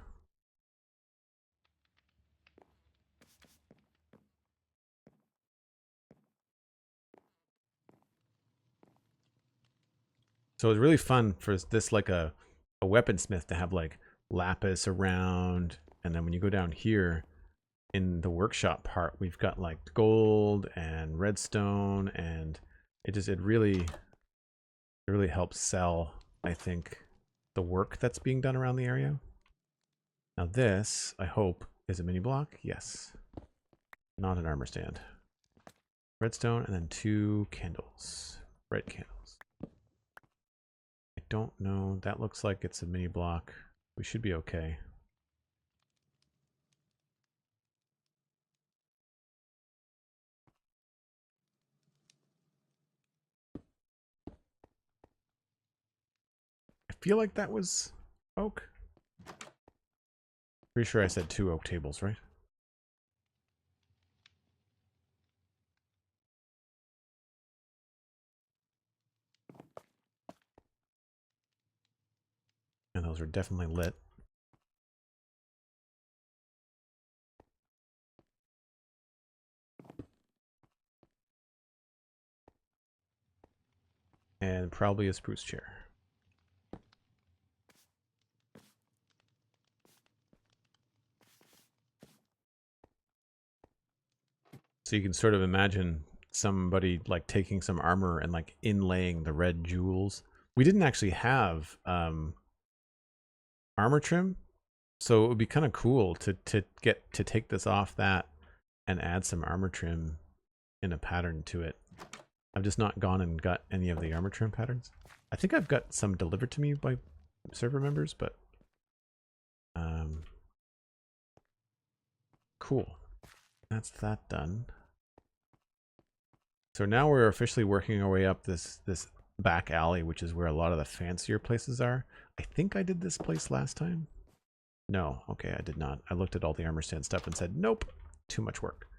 So it's really fun for this, like a weaponsmith, to have like lapis around, and then when you go down here in the workshop part, we've got like gold and redstone, and it really helps sell, I think, the work that's being done around the area. Now this, I hope, is a mini block. Yes. Not an armor stand. Redstone and then 2 candles. Red candles. I don't know. That looks like it's a mini block. We should be okay. I feel like that was oak. Pretty sure I said 2 oak tables, right? And those are definitely lit. And probably a spruce chair. So you can sort of imagine somebody like taking some armor and like inlaying the red jewels. We didn't actually have armor trim, so it would be kind of cool to take this off that and add some armor trim in a pattern to it. I've just not gone and got any of the armor trim patterns. I think I've got some delivered to me by server members, but Cool. That's that done. So now we're officially working our way up this back alley, which is where a lot of the fancier places are. I think I did this place last time. No, okay, I did not. I looked at all the armor stand stuff and said, nope, too much work.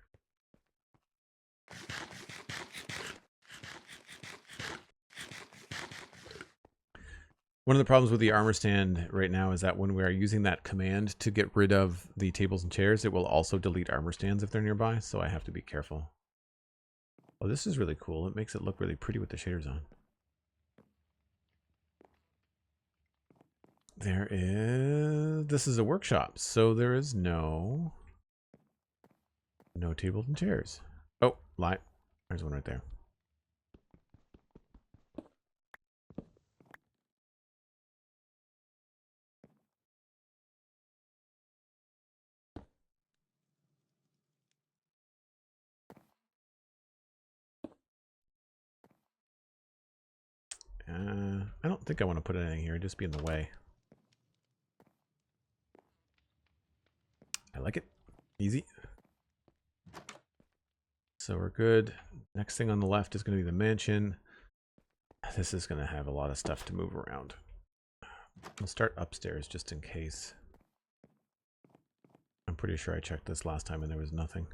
One of the problems with the armor stand right now is that when we are using that command to get rid of the tables and chairs, it will also delete armor stands if they're nearby, so I have to be careful. Oh, this is really cool. It makes it look really pretty with the shaders on. This is a workshop, so there is no tables and chairs. Oh, lie. There's one right there. I don't think I want to put anything here. It'd just be in the way. I like it. Easy. So we're good. Next thing on the left is going to be the mansion. This is going to have a lot of stuff to move around. We'll start upstairs just in case. I'm pretty sure I checked this last time and there was nothing.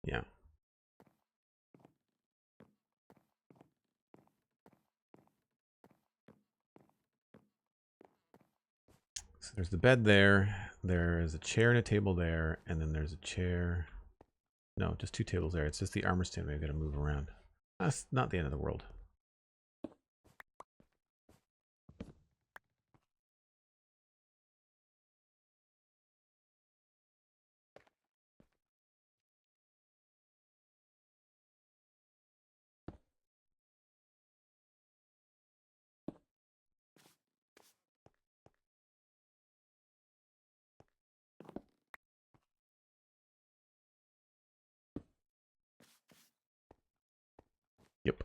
Yeah. So there's the bed there. There is a chair and a table there. And then there's a chair. No, just 2 tables there. It's just the armor stand we've got to move around. That's not the end of the world. Yep.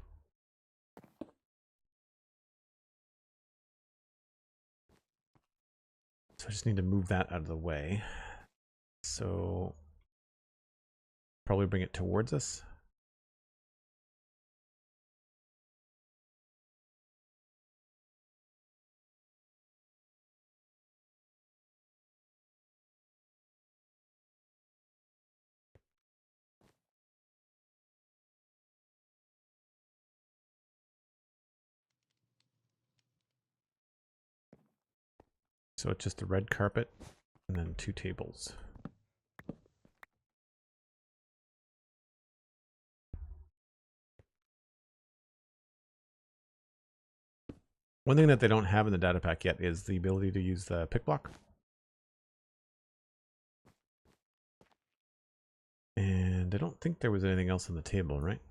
So I just need to move that out of the way. So probably bring it towards us. So it's just a red carpet and then 2 tables. One thing that they don't have in the data pack yet is the ability to use the pick block. And I don't think there was anything else on the table, right?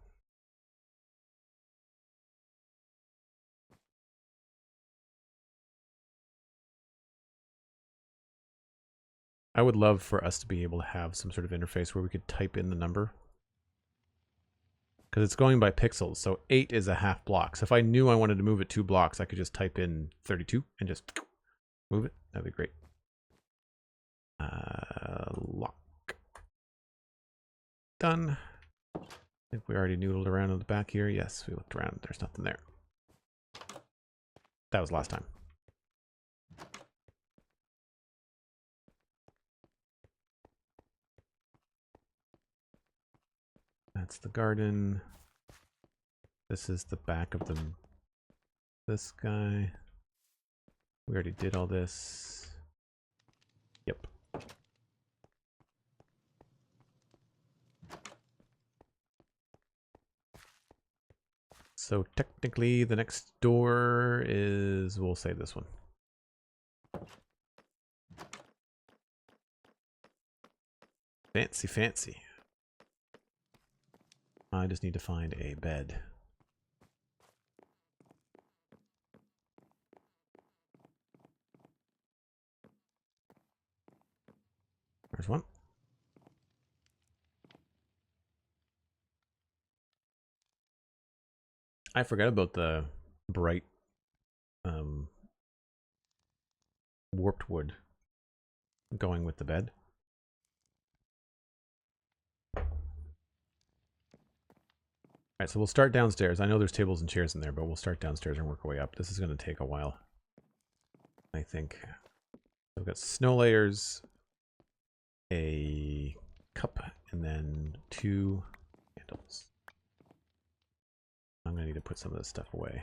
I would love for us to be able to have some sort of interface where we could type in the number. Because it's going by pixels, so 8 is a half block. So if I knew I wanted to move it 2 blocks, I could just type in 32 and just move it. That'd be great. Lock. Done. I think we already noodled around in the back here. Yes, we looked around. There's nothing there. That was last time. That's the garden. This is the back of this guy. We already did all this. Yep. So technically the next door is, we'll say this one. Fancy, fancy. I just need to find a bed. There's one. I forgot about the bright warped wood going with the bed. Alright, so we'll start downstairs. I know there's tables and chairs in there, but we'll start downstairs and work our way up. This is going to take a while, I think. We've got snow layers, a cup, and then 2 candles. I'm going to need to put some of this stuff away.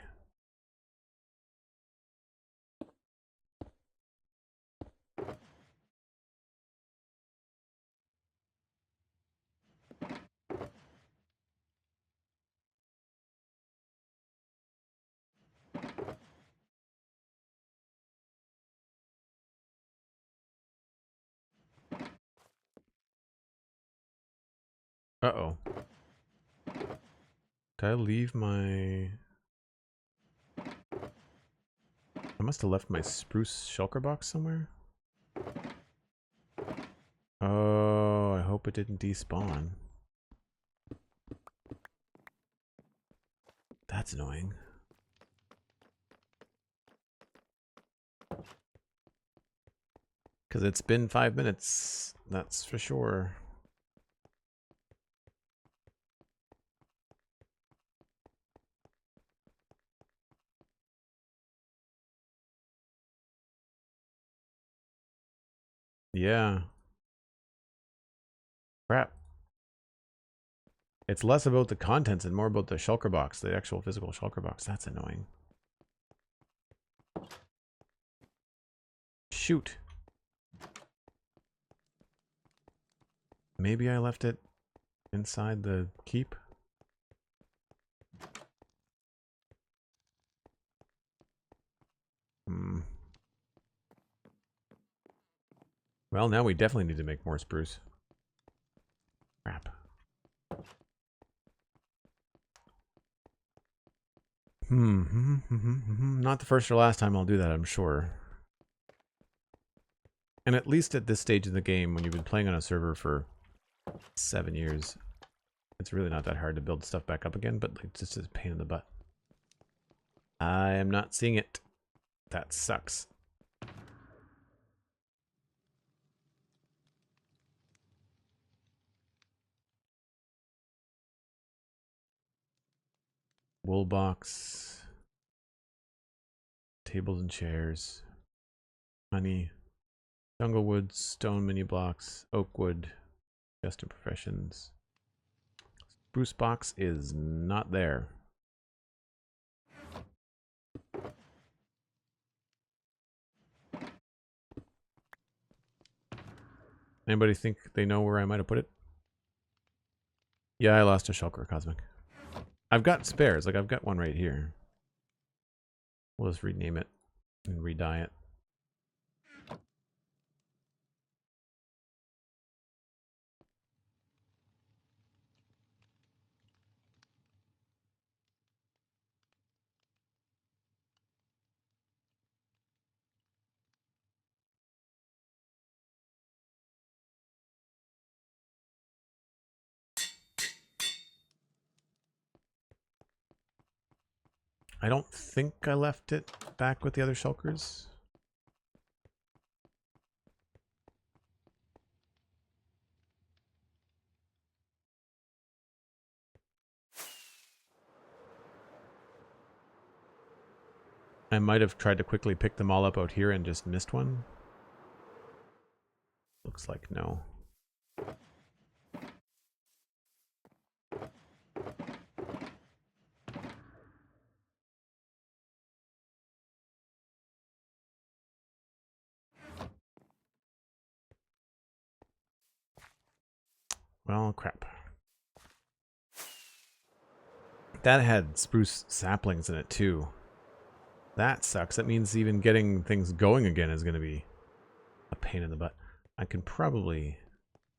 Uh-oh. Did I leave my... I must have left my spruce shulker box somewhere. Oh, I hope it didn't despawn. That's annoying. Because it's been 5 minutes, that's for sure. Yeah. Crap. It's less about the contents and more about the shulker box, the actual physical shulker box. That's annoying. Shoot. Maybe I left it inside the keep. Well, now we definitely need to make more spruce. Crap. Not the first or last time I'll do that, I'm sure. And at least at this stage in the game, when you've been playing on a server for 7 years, it's really not that hard to build stuff back up again, but like, it's just a pain in the butt. I am not seeing it. That sucks. Wool box. Tables and chairs. Honey. Jungle wood, stone mini blocks, oak wood, chest of professions. Spruce box is not there. Anybody think they know where I might have put it? Yeah, I lost a shulker, Cosmic. I've got spares, like I've got one right here. We'll just rename it and re-dye it. I don't think I left it back with the other shulkers. I might have tried to quickly pick them all up out here and just missed one. Looks like no. Well, crap. That had spruce saplings in it too. That sucks. That means even getting things going again is going to be a pain in the butt. I can probably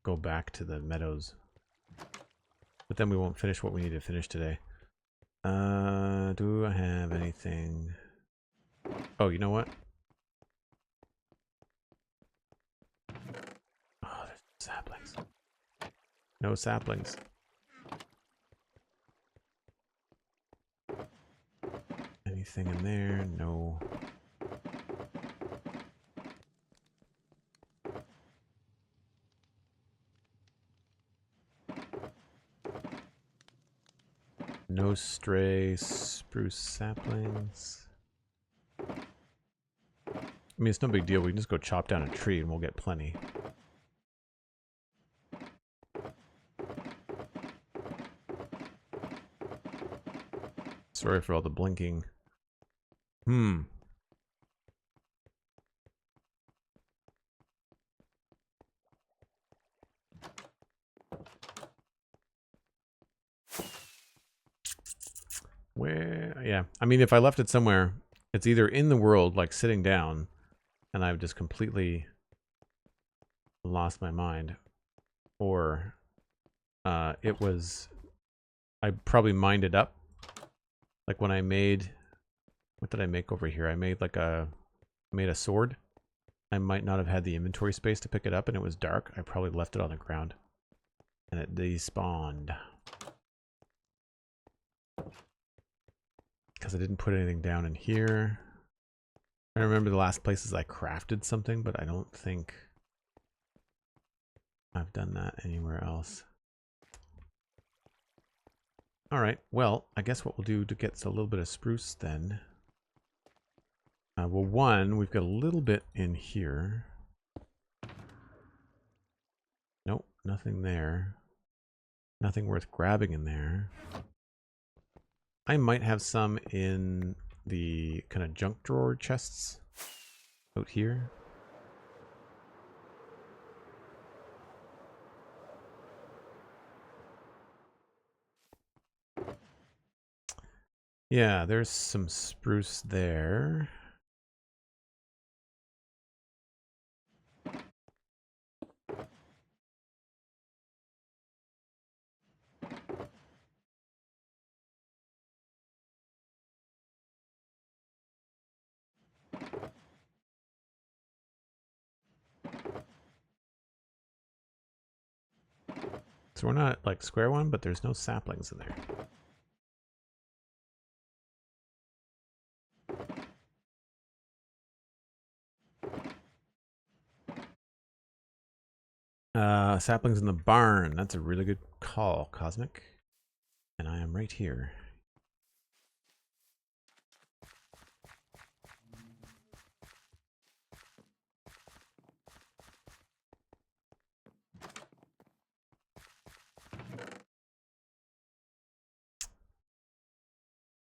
go back to the meadows, but then we won't finish what we need to finish today. Do I have anything? Oh, you know what? Oh, there's saplings. No saplings. Anything in there? No. stray spruce saplings. I mean, it's no big deal. We can just go chop down a tree and we'll get plenty. Sorry for all the blinking. Where? Yeah. I mean, if I left it somewhere, it's either in the world, like sitting down, and I've just completely lost my mind, or it was, I probably mined it up. Like when I made, what did I make over here? I made like a sword. I might not have had the inventory space to pick it up, and it was dark. I probably left it on the ground, and it despawned. Because I didn't put anything down in here. I remember the last places I crafted something, but I don't think I've done that anywhere else. Alright, well, I guess what we'll do to get a little bit of spruce then. Well, one, we've got a little bit in here. Nope, nothing there. Nothing worth grabbing in there. I might have some in the kind of junk drawer chests out here. Yeah, there's some spruce there. So we're not like square one, but there's no saplings in there. Saplings in the barn. That's a really good call, Cosmic. And I am right here.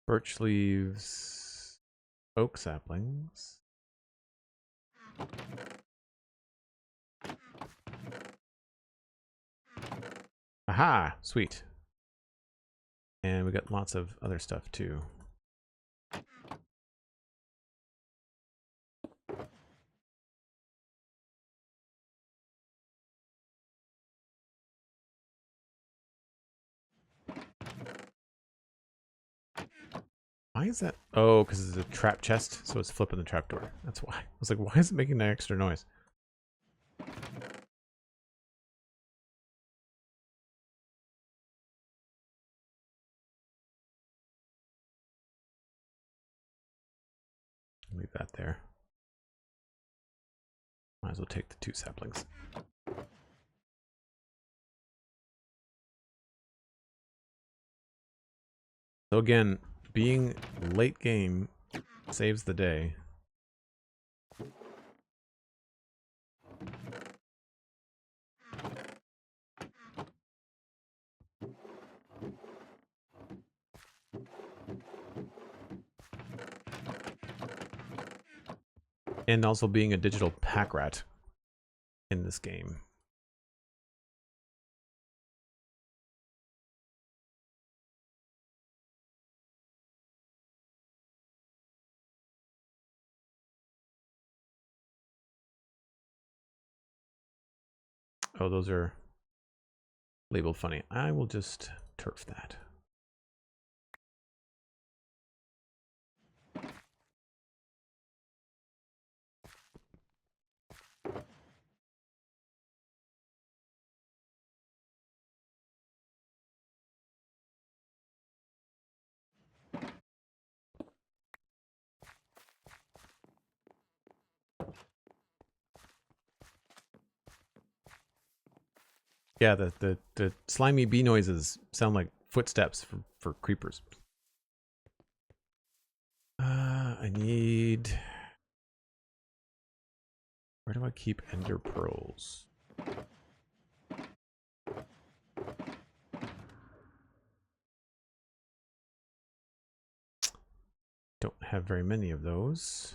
Birch leaves, oak saplings. Aha! Sweet. And we got lots of other stuff too. Why is that? Oh, because it's a trap chest, so it's flipping the trapdoor. That's why. I was like, why is it making that extra noise? Leave that there. Might as well take the 2 saplings. So again, being late game saves the day. And also being a digital pack rat in this game. Oh, those are labeled funny. I will just turf that. Yeah, the slimy bee noises sound like footsteps for creepers. I need... Where do I keep ender pearls? Don't have very many of those.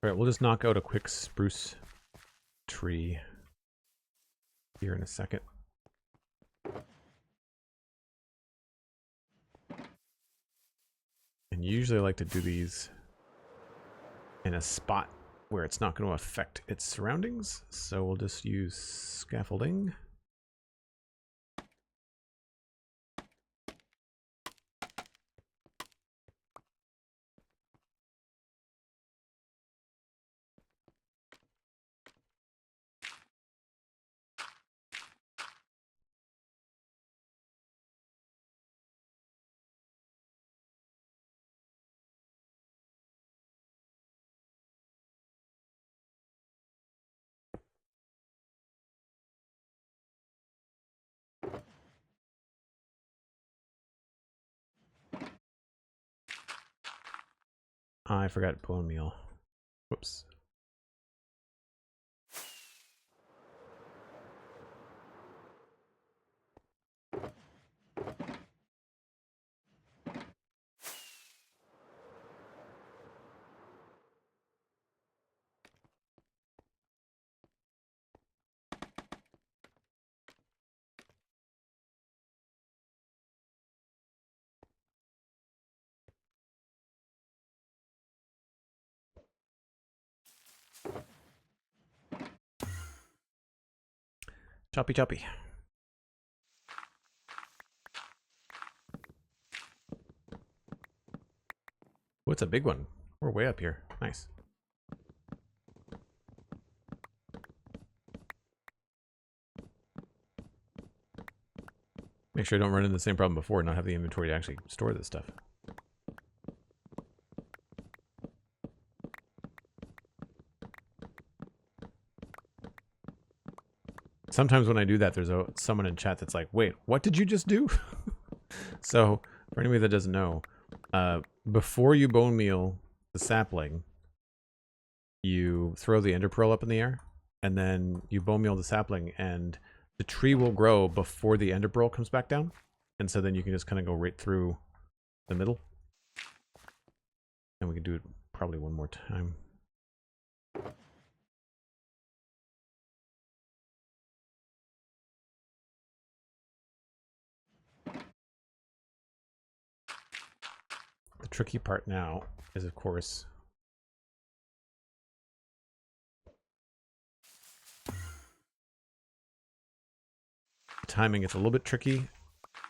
All right, we'll just knock out a quick spruce tree here in a second. And usually I like to do these in a spot where it's not going to affect its surroundings. So we'll just use scaffolding. I forgot bone meal. Whoops. Choppy choppy. Oh, it's a big one. We're way up here. Nice. Make sure I don't run into the same problem before and not have the inventory to actually store this stuff. Sometimes when I do that, there's someone in chat that's like, wait, what did you just do? So, for anybody that doesn't know, before you bone meal the sapling, you throw the ender pearl up in the air, and then you bone meal the sapling, and the tree will grow before the ender pearl comes back down. And so then you can just kind of go right through the middle. And we can do it probably one more time. The tricky part now is, of course, timing. It's a little bit tricky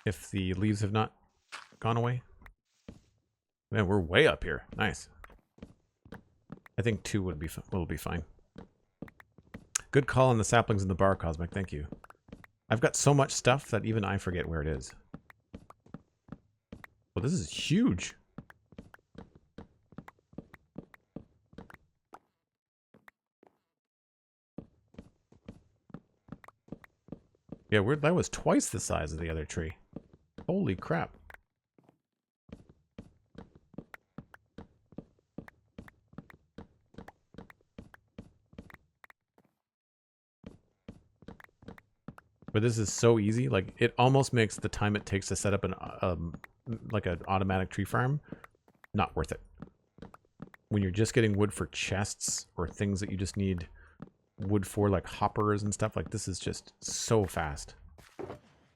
if the leaves have not gone away. Man, we're way up here. Nice. I think 2 will be fine. Good call on the saplings in the bar, Cosmic. Thank you. I've got so much stuff that even I forget where it is. Well, this is huge. Yeah, that was twice the size of the other tree. Holy crap. But this is so easy. Like, it almost makes the time it takes to set up an like an automatic tree farm not worth it. When you're just getting wood for chests or things that you just need wood for, like hoppers and stuff, like this is just so fast.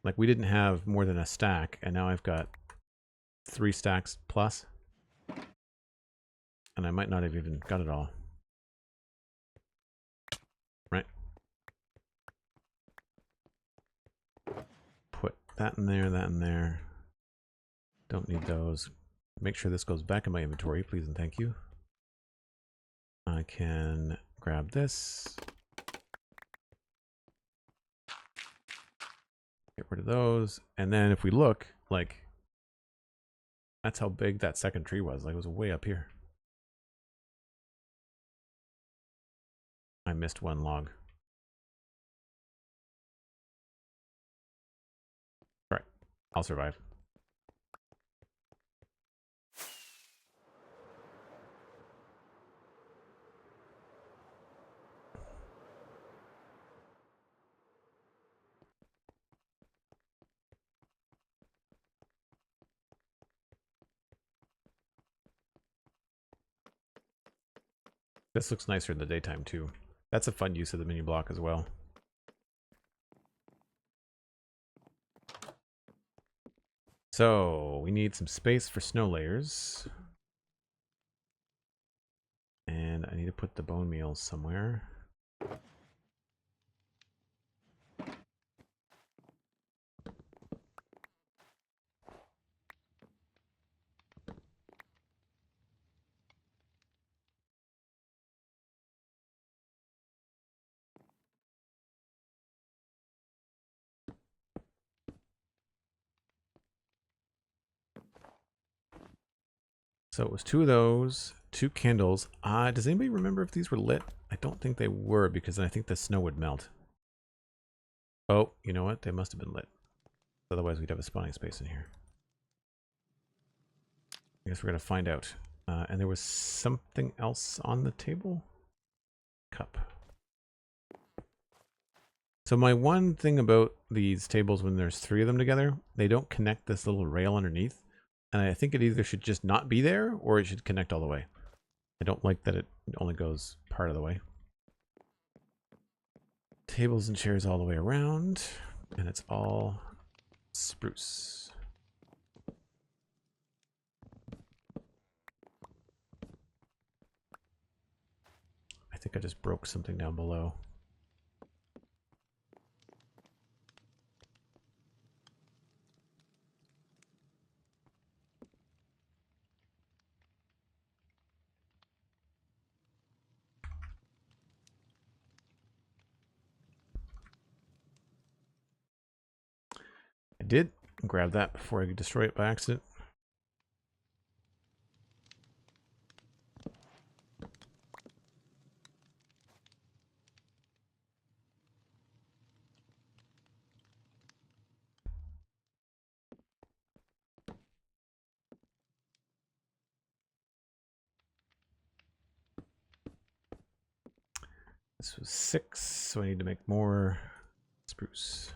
Like, we didn't have more than a stack, and now I've got 3 stacks plus. And I might not have even got it all. Right? Put that in there, that in there. Don't need those. Make sure this goes back in my inventory, please and thank you. I can grab this. Get rid of those. And then if we look, like, that's how big that second tree was. Like, it was way up here. I missed one log. All right, I'll survive. This looks nicer in the daytime too. That's a fun use of the mini block as well. So we need some space for snow layers. And I need to put the bone meal somewhere. So it was 2 of those, 2 candles. Does anybody remember if these were lit? I don't think they were, because then I think the snow would melt. Oh, you know what? They must have been lit. Otherwise we'd have a spawning space in here. I guess we're going to find out. And there was something else on the table? Cup. So my one thing about these tables when there's 3 of them together, they don't connect this little rail underneath. And I think it either should just not be there or it should connect all the way. I don't like that it only goes part of the way. Tables and chairs all the way around. And it's all spruce. I think I just broke something down below. I did grab that before I could destroy it by accident. This was 6, so I need to make more spruce.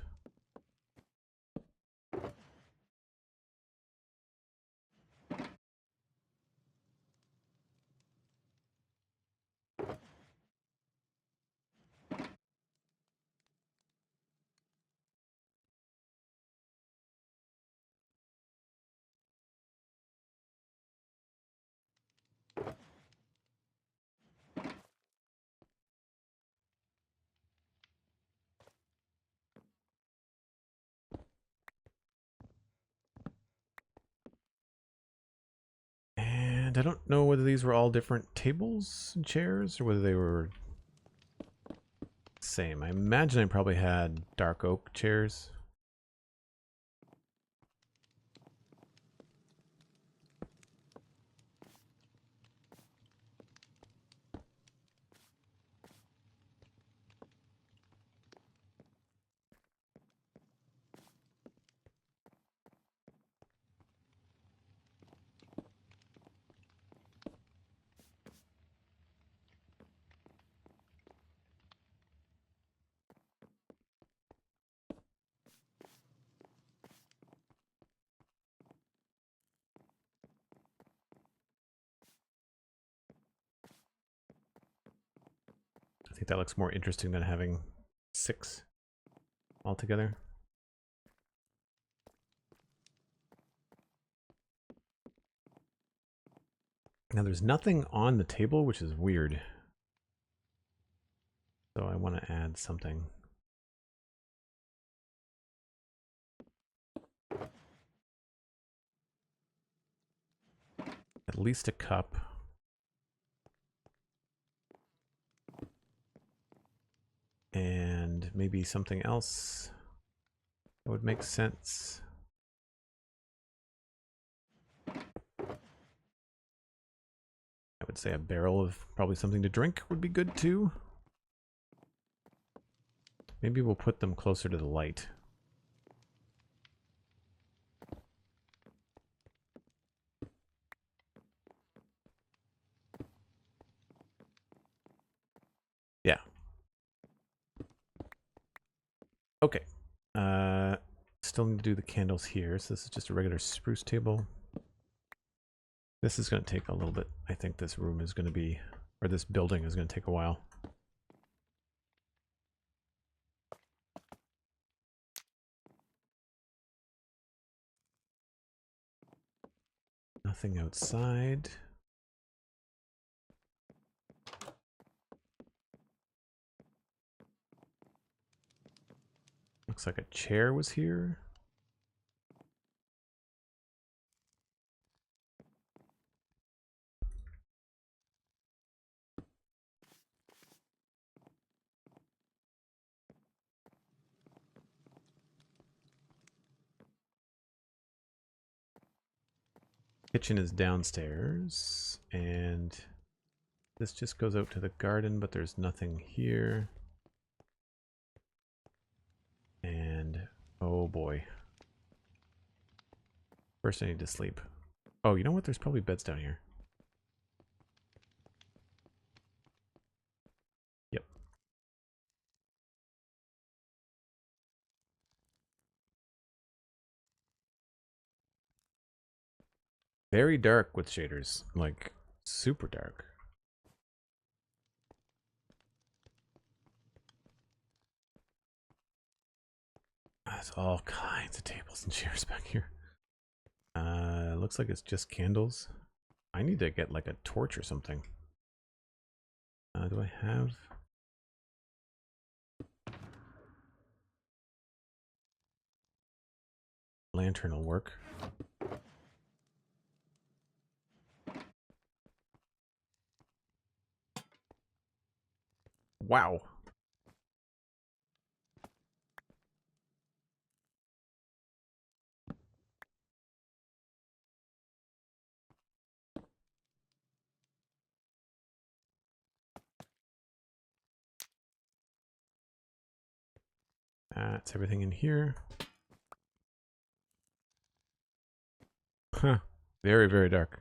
And I don't know whether these were all different tables and chairs or whether they were same. I imagine I probably had dark oak chairs. I think that looks more interesting than having 6 altogether. Now there's nothing on the table, which is weird. So I want to add something. At least a cup. And maybe something else. That would make sense. I would say a barrel of probably something to drink would be good too. Maybe we'll put them closer to the light. Yeah. Okay. Still need to do the candles here. So this is just a regular spruce table. This is going to take a little bit. I think this room is going to be, or this building is going to take a while. Nothing outside. Looks like a chair was here. Kitchen is downstairs, and this just goes out to the garden, but there's nothing here. And oh boy. First I need to sleep. Oh, you know what? There's probably beds down here. Yep. Very dark with shaders, like super dark. There's all kinds of tables and chairs back here. Looks like it's just candles. I need to get like a torch or something. Do I have? Lantern will work. Wow. That's everything in here. Huh. Very, very dark.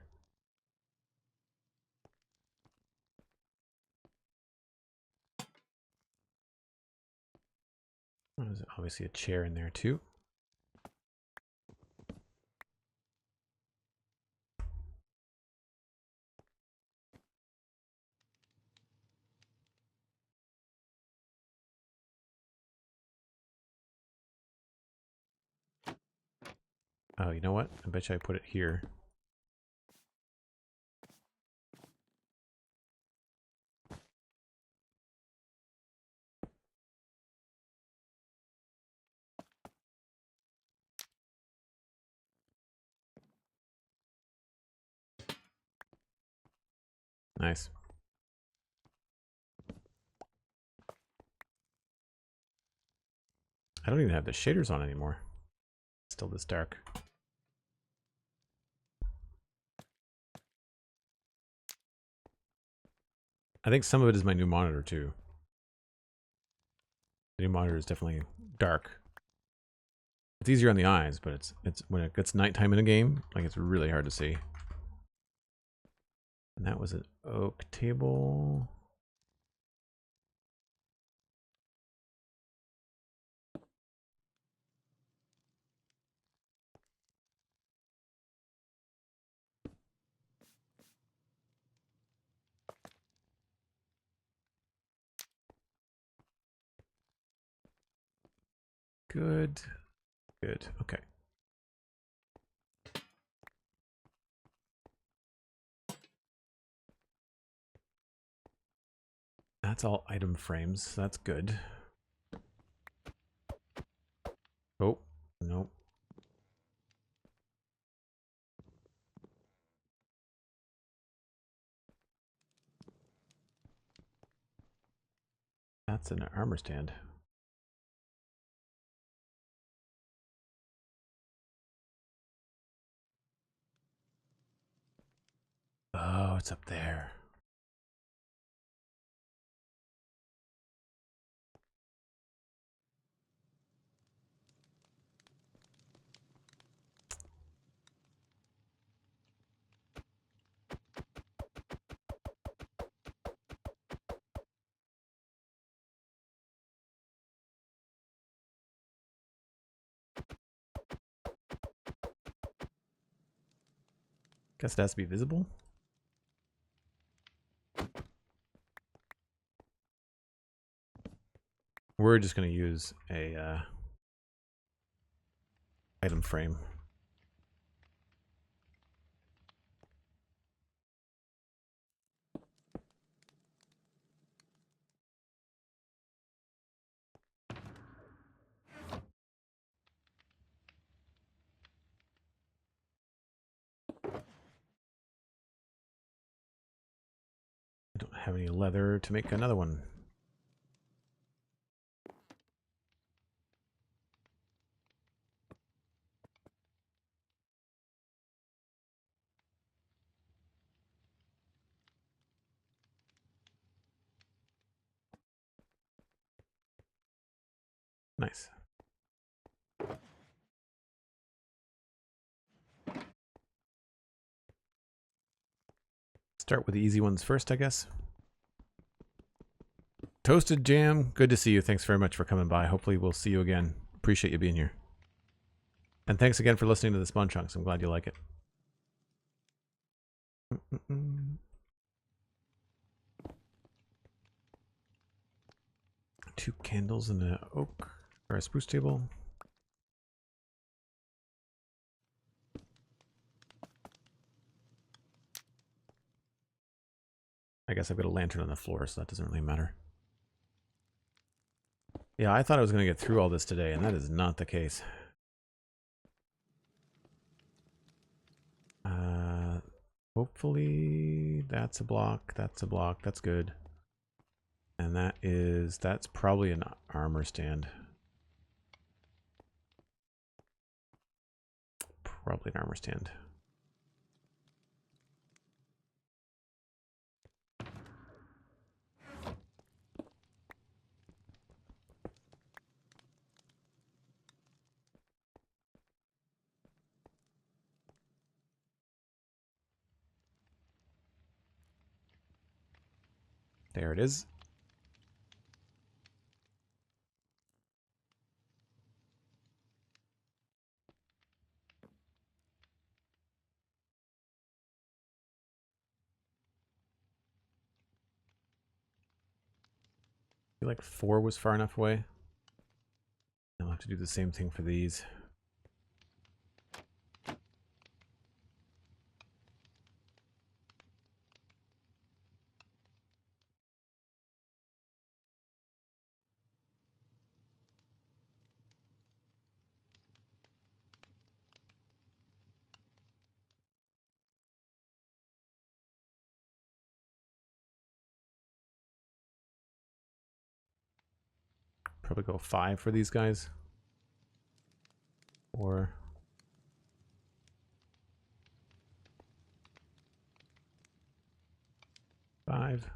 There's obviously a chair in there too. Oh, you know what? I bet you I put it here. Nice. I don't even have the shaders on anymore. It's still this dark. I think some of it is my new monitor too. The new monitor is definitely dark. It's easier on the eyes, but it's when it gets nighttime in a game, like it's really hard to see. And that was an oak table. Good. Good. Okay. That's all item frames. So that's good. Oh, nope. That's an armor stand. it's up there. Guess it has to be visible. We're just going to use a item frame. I don't have any leather to make another one. Nice. Start with the easy ones first, I guess. Toasted Jam, good to see you. Thanks very much for coming by. Hopefully we'll see you again. Appreciate you being here. And thanks again for listening to the Spawn Chunks. I'm glad you like it. Two candles and an oak or a spruce table. I guess I've got a lantern on the floor, so that doesn't really matter. Yeah, I thought I was going to get through all this today, and that is not the case. Hopefully that's a block, that's a block, that's good. And that's probably an armor stand. Probably an armor stand. There it is. I feel like 4 was far enough away. I'll have to do the same thing for these. Probably go 5 for these guys. Or 5.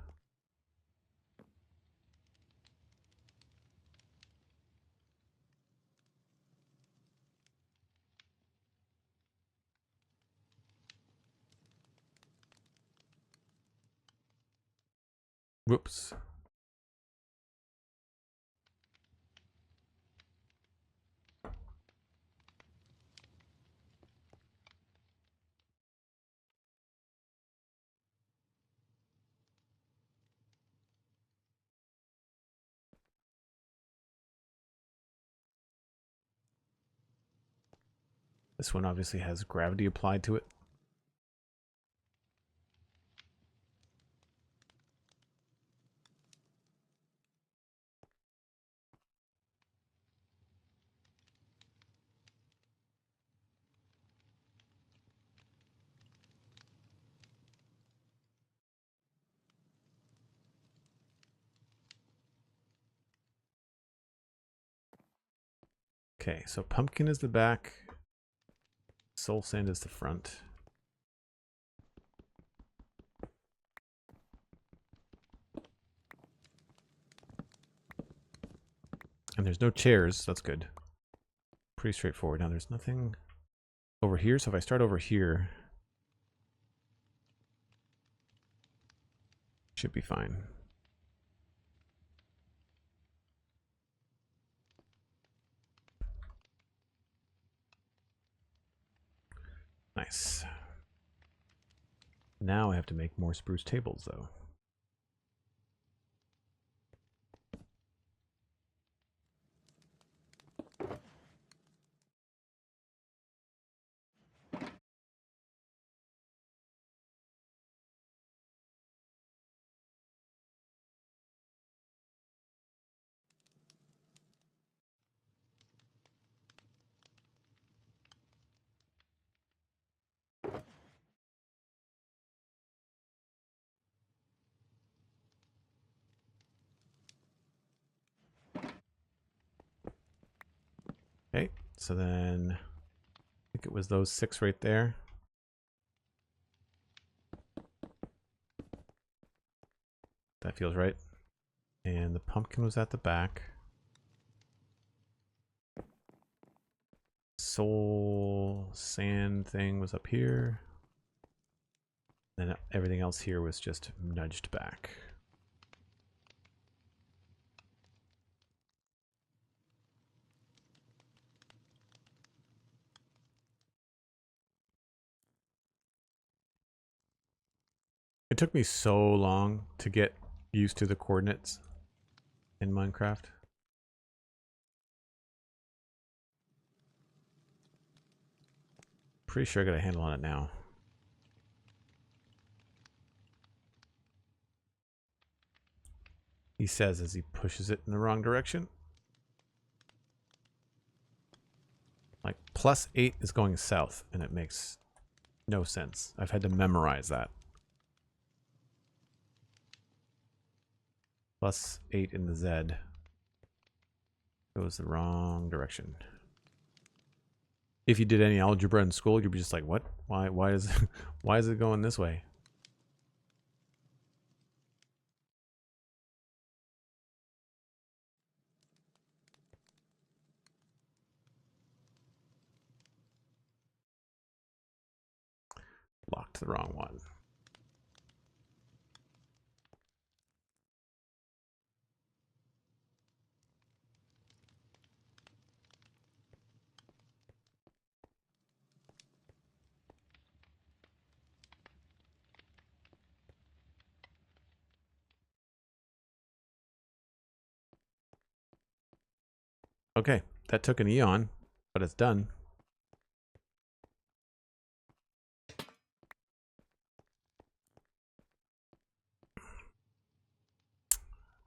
Whoops. This one obviously has gravity applied to it. Okay, so pumpkin is the back. Soul sand is the front. And there's no chairs. That's good. Pretty straightforward. Now there's nothing over here. So if I start over here, should be fine. Nice. Now I have to make more spruce tables, though. Okay, so then I think it was those 6 right there. That feels right. And the pumpkin was at the back. Soul sand thing was up here. And everything else here was just nudged back. It took me so long to get used to the coordinates in Minecraft. Pretty sure I got a handle on it now. He says as he pushes it in the wrong direction. Like +8 is going south, and it makes no sense. I've had to memorize that. +8 in the Z goes the wrong direction. If you did any algebra in school, you'd be just like, what? Why is why is it going this way? Locked the wrong one. Okay, that took an eon, but it's done.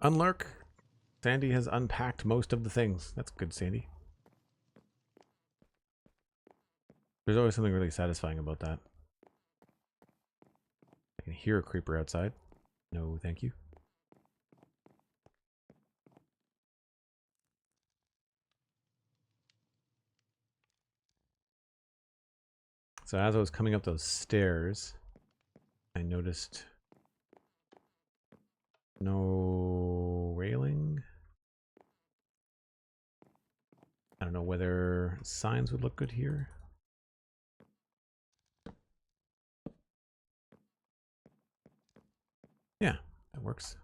Unlurk. Sandy has unpacked most of the things. That's good, Sandy. There's always something really satisfying about that. I can hear a creeper outside. No, thank you. So as I was coming up those stairs, I noticed no railing. I don't know whether signs would look good here. Yeah, that works.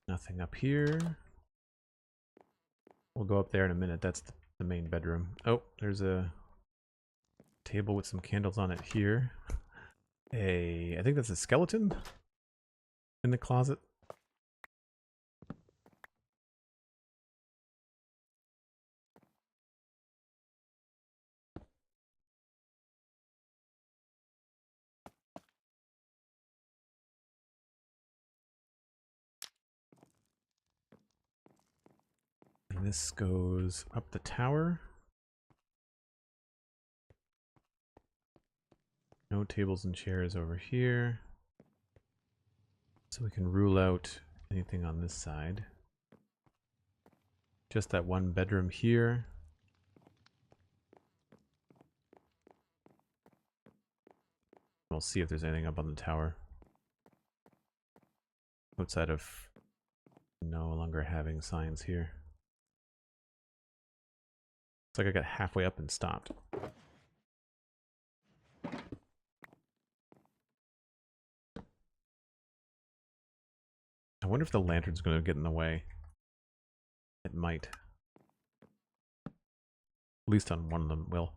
Nothing up here. We'll go up there in a minute. That's the main bedroom. Oh, there's a table with some candles on it here. I think that's a skeleton in the closet. And this goes up the tower. No tables and chairs over here. So we can rule out anything on this side. Just that one bedroom here. We'll see if there's anything up on the tower. Outside of no longer having signs here. It's like I got halfway up and stopped. I wonder if the lantern's going to get in the way. It might. At least on one of them will.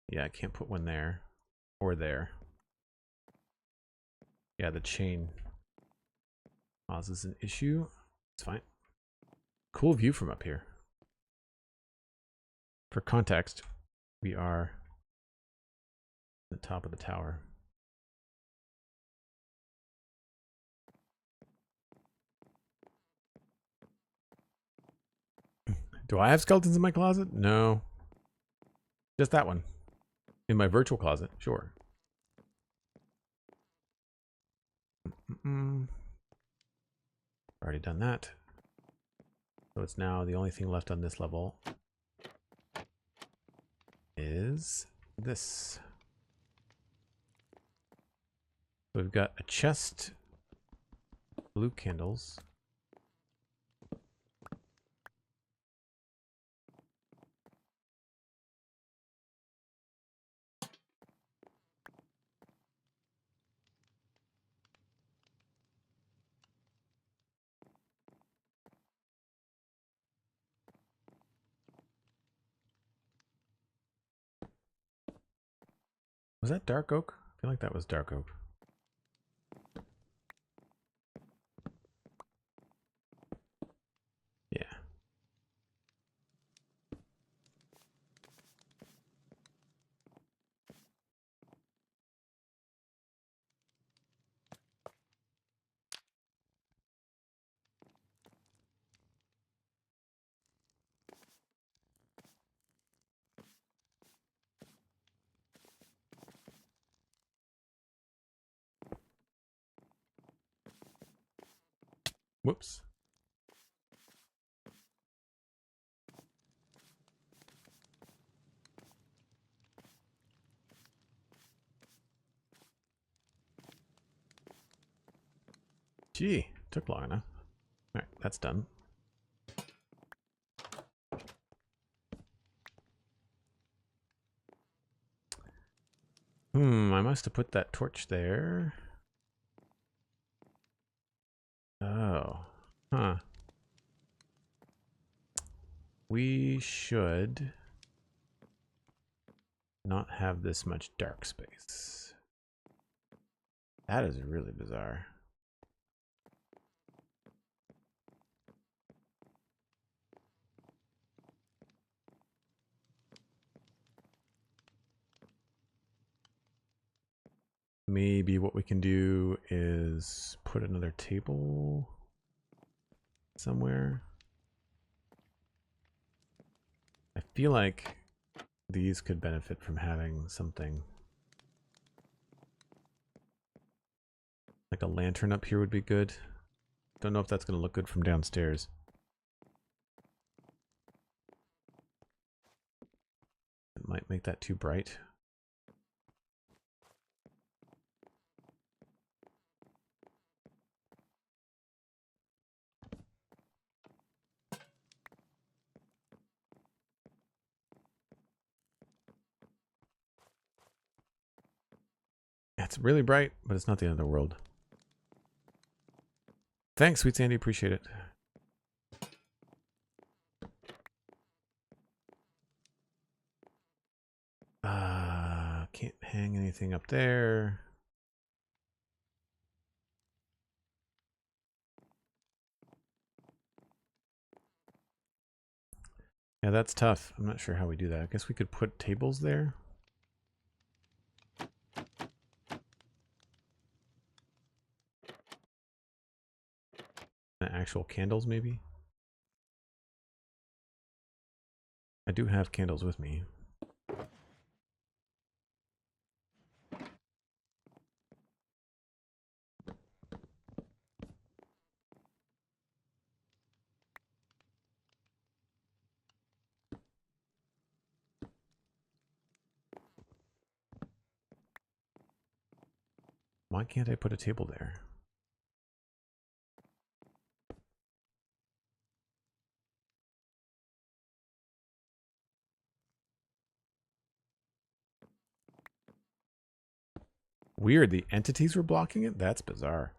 Yeah, I can't put one there. Or there. Yeah, the chain causes an issue. It's fine. Cool view from up here. For context, we are at the top of the tower. Do I have skeletons in my closet? No. Just that one. In my virtual closet, sure. Already done that. So it's now the only thing left on this level is this. So we've got a chest, blue candles. Was that dark oak? I feel like that was dark oak. Yeah. Whoops. Gee, took long enough. Alright, that's done. I must have put that torch there. Oh. Huh. We should not have this much dark space. That is really bizarre. Maybe what we can do is put another table somewhere. I feel like these could benefit from having something. Like a lantern up here would be good. Don't know if that's going to look good from downstairs. It might make that too bright. It's really bright, but it's not the end of the world. Thanks, SweetSandi. Appreciate it. Can't hang anything up there. Yeah, that's tough. I'm not sure how we do that. I guess we could put tables there. Actual candles, maybe. I do have candles with me. Why can't I put a table there? Weird, the entities were blocking it? That's bizarre.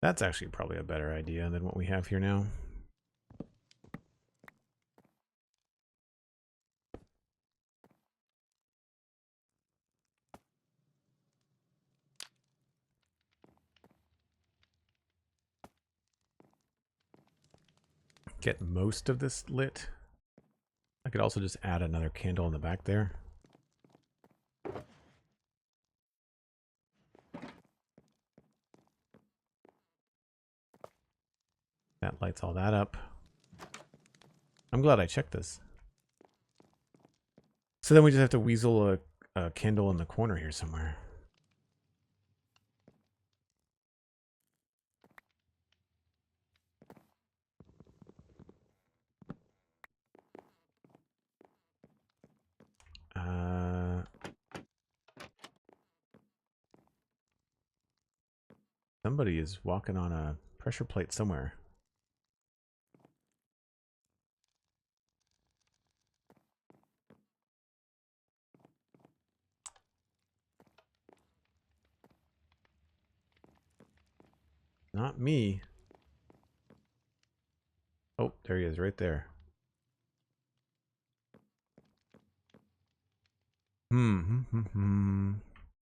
That's actually probably a better idea than what we have here now. Get most of this lit. I could also just add another candle in the back there. That lights all that up. I'm glad I checked this. So then we just have to weasel a candle in the corner here somewhere. Somebody is walking on a pressure plate somewhere. Not me. Oh, there he is, right there.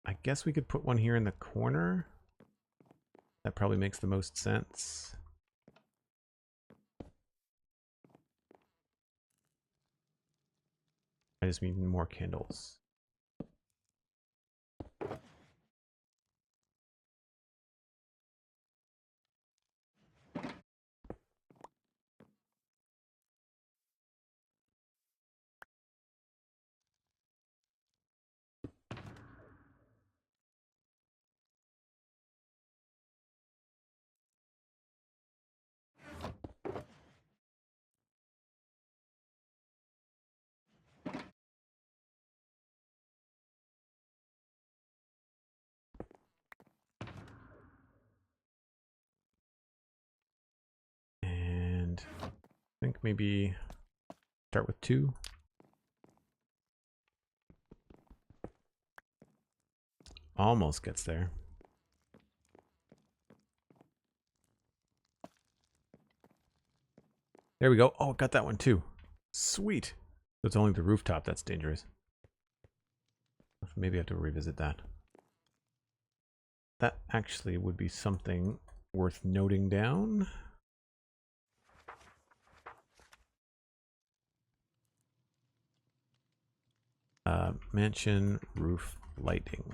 I guess we could put one here in the corner. That probably makes the most sense. I just need more candles. And I think maybe start with 2. Almost gets there. There we go. Oh, got that one too. Sweet. So it's only the rooftop that's dangerous. Maybe I have to revisit that. That actually would be something worth noting down. Mansion roof lighting.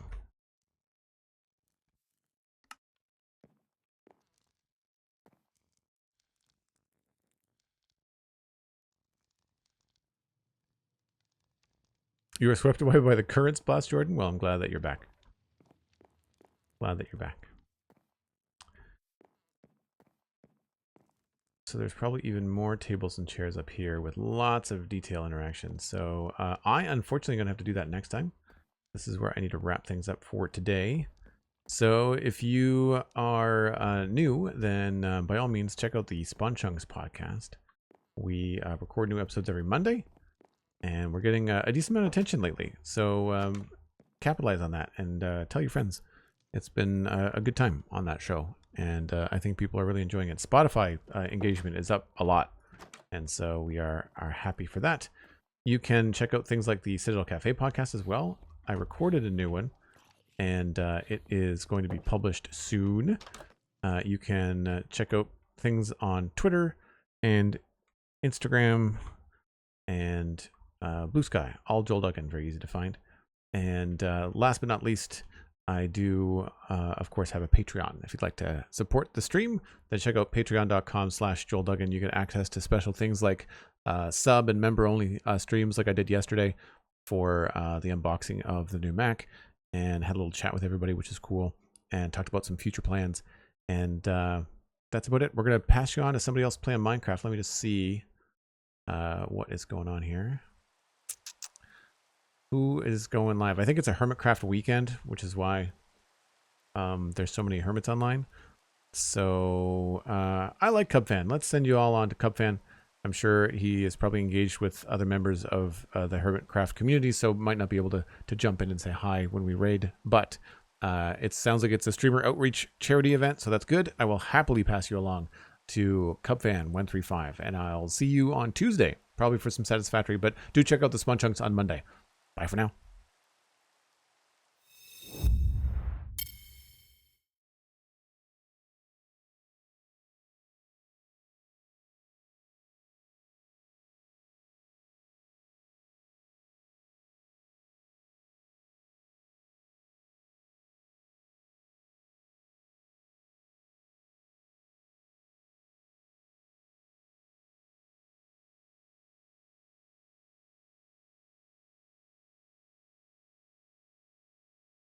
You were swept away by the currents blast, Jordan? Well, I'm glad that you're back. Glad that you're back. So there's probably even more tables and chairs up here with lots of detail interaction. So I unfortunately going to have to do that next time. This is where I need to wrap things up for today. So if you are new, then by all means, check out the Spawn Chunks podcast. We record new episodes every Monday, and we're getting a decent amount of attention lately. So capitalize on that and tell your friends. It's been a good time on that show, and I think people are really enjoying it. Spotify engagement is up a lot, and so we are happy for that. You can check out things like the Citadel Cafe podcast as well. I recorded a new one, and it is going to be published soon. You can check out things on Twitter and Instagram and Blue Sky, all Joel Duggan, very easy to find. And last but not least, I do, of course, have a Patreon. If you'd like to support the stream, then check out patreon.com/JoelDuggan. You get access to special things like sub and member-only streams like I did yesterday for the unboxing of the new Mac, and had a little chat with everybody, which is cool, and talked about some future plans. And that's about it. We're going to pass you on to somebody else playing Minecraft. Let me just see what is going on here. Who is going live? I think it's a Hermitcraft weekend, which is why there's so many hermits online. So I like Cubfan. Let's send you all on to Cubfan. I'm sure he is probably engaged with other members of the Hermitcraft community, so might not be able to jump in and say hi when we raid. But it sounds like it's a streamer outreach charity event, so that's good. I will happily pass you along to Cubfan135, and I'll see you on Tuesday, probably for some Satisfactory. But do check out the Spawn Chunks on Monday. Bye for now.